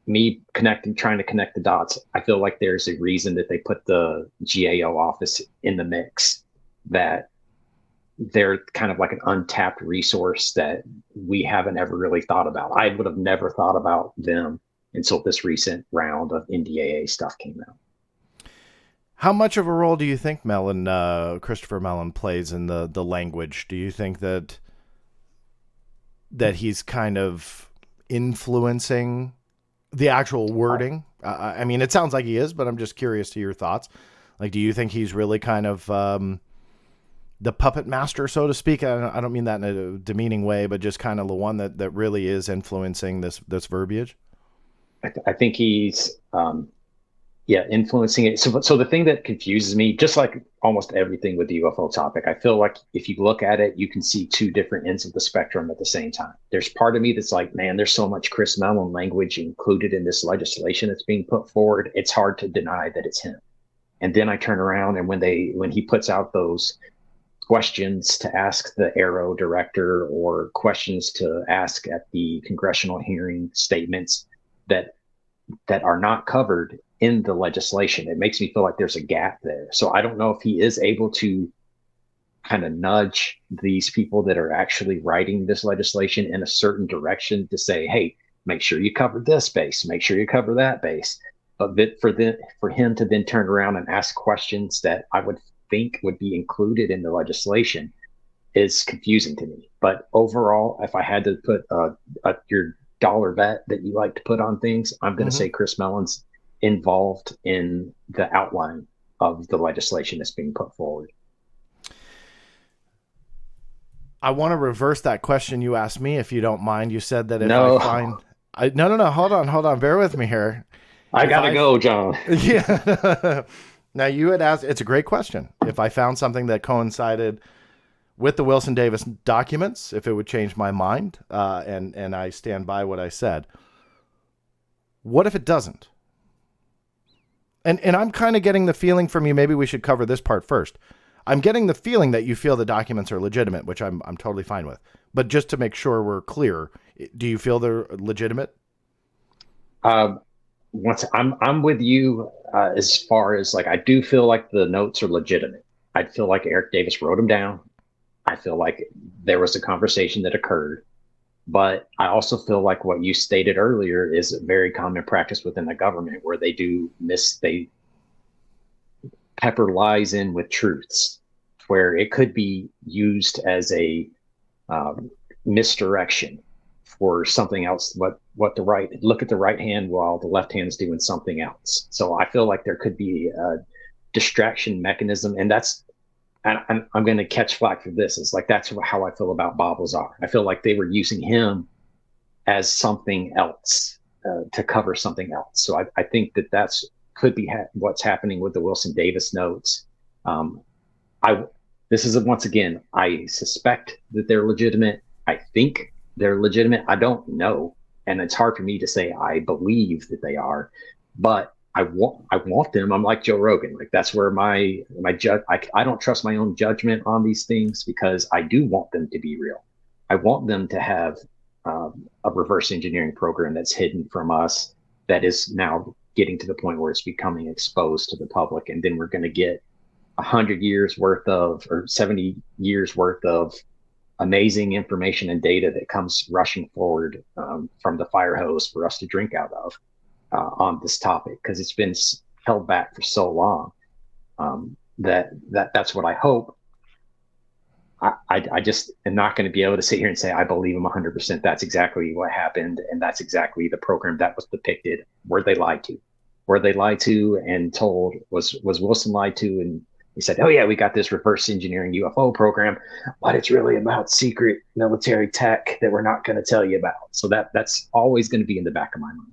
me trying to connect the dots, I feel like there's a reason that they put the GAO office in the mix, that they're kind of like an untapped resource that we haven't ever really thought about. I would have never thought about them until this recent round of NDAA stuff came out. How much of a role do you think Christopher Mellon plays in the language? Do you think that he's kind of influencing the actual wording? I mean, it sounds like he is, but I'm just curious to your thoughts. Like, do you think he's really kind of the puppet master, so to speak? I don't mean that in a demeaning way, but just kind of the one that really is influencing this verbiage. I think he's, influencing it. So the thing that confuses me, just like almost everything with the UFO topic, I feel like if you look at it, you can see two different ends of the spectrum at the same time. There's part of me that's like, man, there's so much Chris Mellon language included in this legislation that's being put forward. It's hard to deny that it's him. And then I turn around, and when he puts out those questions to ask the ARROW director, or questions to ask at the congressional hearing, statements that are not covered in the legislation, it makes me feel like there's a gap there. So I don't know if he is able to kind of nudge these people that are actually writing this legislation in a certain direction to say, hey, make sure you cover this base, make sure you cover that base. But for him to then turn around and ask questions that I would think would be included in the legislation is confusing to me. But overall, if I had to put your dollar bet that you like to put on things, I'm going to say Chris Mellon's involved in the outline of the legislation that's being put forward. I want to reverse that question you asked me, if you don't mind. You said that if No. I find... No, hold on. Bear with me here. I gotta go, John. Yeah. Now you had asked, it's a great question. If I found something that coincided with the Wilson Davis documents, if it would change my mind, and I stand by what I said. What if it doesn't? And I'm kind of getting the feeling from you, maybe we should cover this part first. I'm getting the feeling that you feel the documents are legitimate, which I'm totally fine with. But just to make sure we're clear, do you feel they're legitimate? Once I'm with you as far as like I do feel like the notes are legitimate. I feel like Eric Davis wrote them down. I feel like there was a conversation that occurred, but I also feel like what you stated earlier is a very common practice within the government where they pepper lies in with truths, where it could be used as a misdirection for something else. Look at the right hand while the left hand is doing something else. So I feel like there could be a distraction mechanism, and I'm going to catch flack for this. It's like that's how I feel about Bob Lazar. I feel like they were using him as something else to cover something else. So I think that's could be what's happening with the Wilson Davis notes. This is once again, I suspect that they're legitimate. I think they're legitimate. I don't know, and it's hard for me to say I believe that they are, but I want them. I'm like Joe Rogan. Like that's where my I don't trust my own judgment on these things because I do want them to be real. I want them to have a reverse engineering program that's hidden from us that is now getting to the point where it's becoming exposed to the public, and then we're going to get 100 years worth of or 70 years worth of amazing information and data that comes rushing forward from the fire hose for us to drink out of on this topic, because it's been held back for so long. That's what I hope. I just am not going to be able to sit here and say I believe them 100%. That's exactly what happened, and that's exactly the program that was depicted. Were they lied to? Were they lied to and told? Was Wilson lied to? And he said, "Oh yeah, we got this reverse engineering UFO program, but it's really about secret military tech that we're not going to tell you about." So that's always going to be in the back of my mind.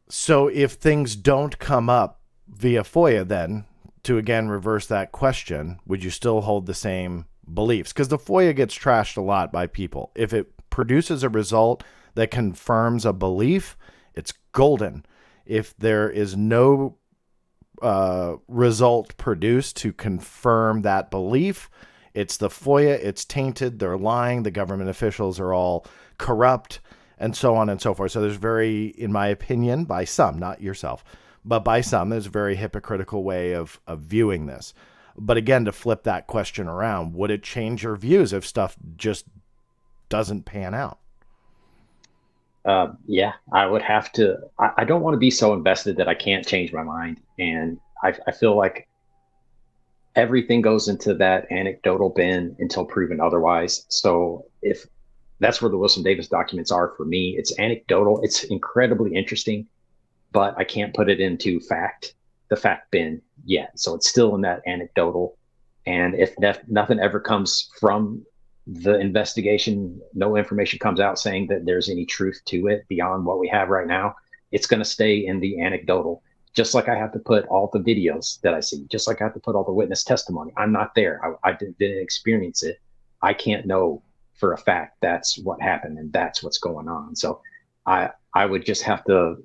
So if things don't come up via FOIA, then to again reverse that question, would you still hold the same beliefs? Because the FOIA gets trashed a lot by people. If it produces a result that confirms a belief, it's golden. If there is no result produced to confirm that belief, it's the FOIA, it's tainted, they're lying, the government officials are all corrupt, and so on and so forth. So there's very, in my opinion, by some, not yourself, but by some, there's a very hypocritical way of viewing this. But again, to flip that question around, would it change your views if stuff just doesn't pan out? Yeah, I would have to. I don't want to be so invested that I can't change my mind. And I feel like everything goes into that anecdotal bin until proven otherwise. So if that's where the Wilson Davis documents are for me, it's anecdotal. It's incredibly interesting, but I can't put it into the fact bin yet. So it's still in that anecdotal. And if nothing ever comes from the investigation, no information comes out saying that there's any truth to it beyond what we have right now, it's going to stay in the anecdotal. Just like I have to put all the videos that I see, just like I have to put all the witness testimony. I'm not there. I didn't experience it. I can't know for a fact that's what happened and that's what's going on. So I would just have to,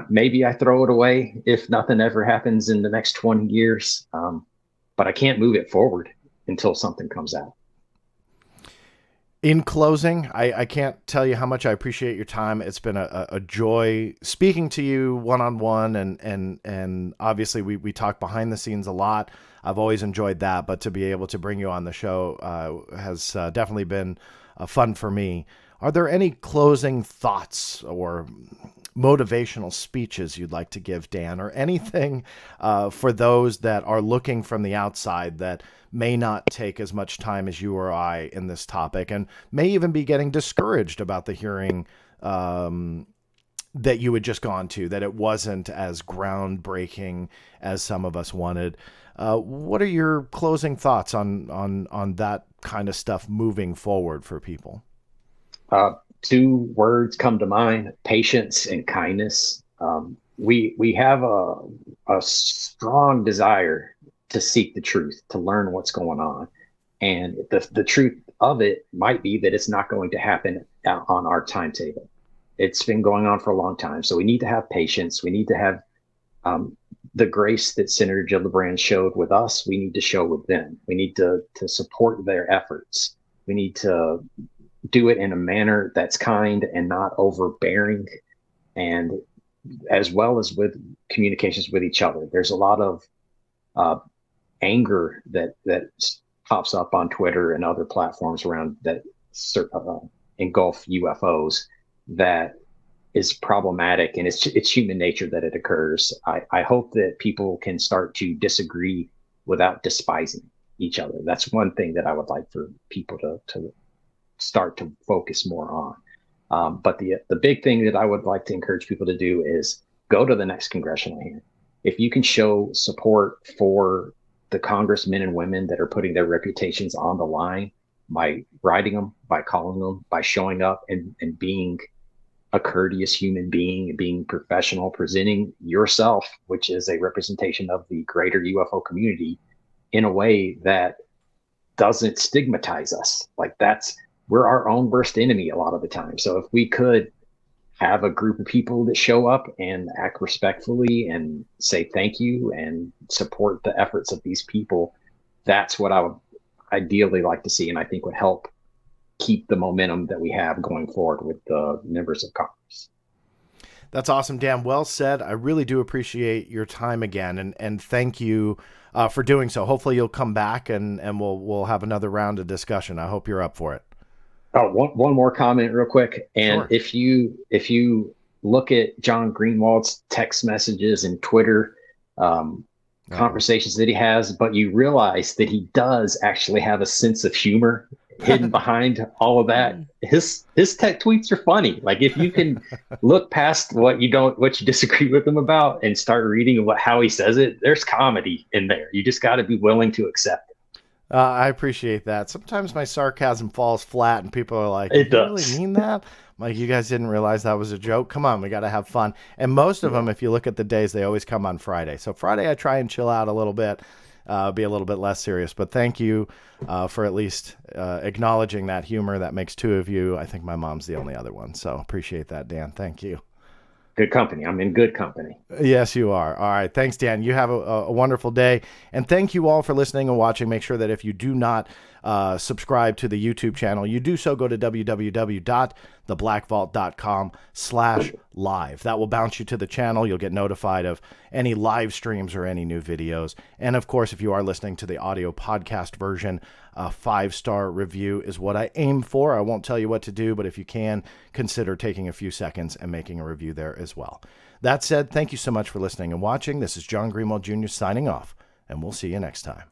maybe I throw it away if nothing ever happens in the next 20 years. But I can't move it forward until something comes out. In closing, I can't tell you how much I appreciate your time. It's been a joy speaking to you one-on-one, and obviously we talk behind the scenes a lot. I've always enjoyed that, but to be able to bring you on the show has definitely been fun for me. Are there any closing thoughts or motivational speeches you'd like to give, Dan, or anything for those that are looking from the outside that may not take as much time as you or I in this topic and may even be getting discouraged about the hearing that you had just gone to, that it wasn't as groundbreaking as some of us wanted? What are your closing thoughts on that kind of stuff moving forward for people? two words come to mind: patience and kindness. We have a strong desire to seek the truth, to learn what's going on. And the truth of it might be that it's not going to happen on our timetable. It's been going on for a long time. So we need to have patience. We need to have the grace that Senator Gillibrand showed with us. We need to show with them. We need to support their efforts. We need to do it in a manner that's kind and not overbearing, and as well as with communications with each other. There's a lot of anger that pops up on Twitter and other platforms around that engulf UFOs that is problematic, and it's human nature that it occurs. I hope that people can start to disagree without despising each other. That's one thing that I would like for people to start to focus more on. But the big thing that I would like to encourage people to do is go to the next congressional hearing. If you can show support for the congressmen and women that are putting their reputations on the line by writing them, by calling them, by showing up and being a courteous human being, being professional, presenting yourself, which is a representation of the greater UFO community, in a way that doesn't stigmatize us. Like we're our own worst enemy a lot of the time. So if we could have a group of people that show up and act respectfully and say thank you and support the efforts of these people, that's what I would ideally like to see, and I think would help keep the momentum that we have going forward with the members of Congress. That's awesome, Dan. Well said. I really do appreciate your time again, and thank you for doing so. Hopefully you'll come back and we'll have another round of discussion. I hope you're up for it. Oh, one more comment real quick. And Sure. if you look at John Greenwald's text messages and Twitter conversations that he has, but you realize that he does actually have a sense of humor hidden behind all of that. His tech tweets are funny. Like if you can look past what you disagree with him about and start reading how he says it, there's comedy in there. You just got to be willing to accept it. I appreciate that. Sometimes my sarcasm falls flat and people are like, It "You does. really mean that?" I'm like, you guys didn't realize that was a joke. Come on, we got to have fun. And most of them, if you look at the days, they always come on Friday. So Friday, I try and chill out a little bit, be a little bit less serious. But thank you for at least acknowledging that humor. That makes two of you. I think my mom's the only other one. So appreciate that, Dan. Thank you. Good company. I'm in good company. Yes, you are. All right. Thanks, Dan. You have a wonderful day. And thank you all for listening and watching. Make sure that if you do not subscribe to the YouTube channel, you do so. Go to www.theblackvault.com/live. That will bounce you to the channel. You'll get notified of any live streams or any new videos. And of course, if you are listening to the audio podcast version, a 5-star review is what I aim for. I won't tell you what to do, but if you can, consider taking a few seconds and making a review there as well. That said, thank you so much for listening and watching. This is John Greenwald Jr. signing off, and we'll see you next time.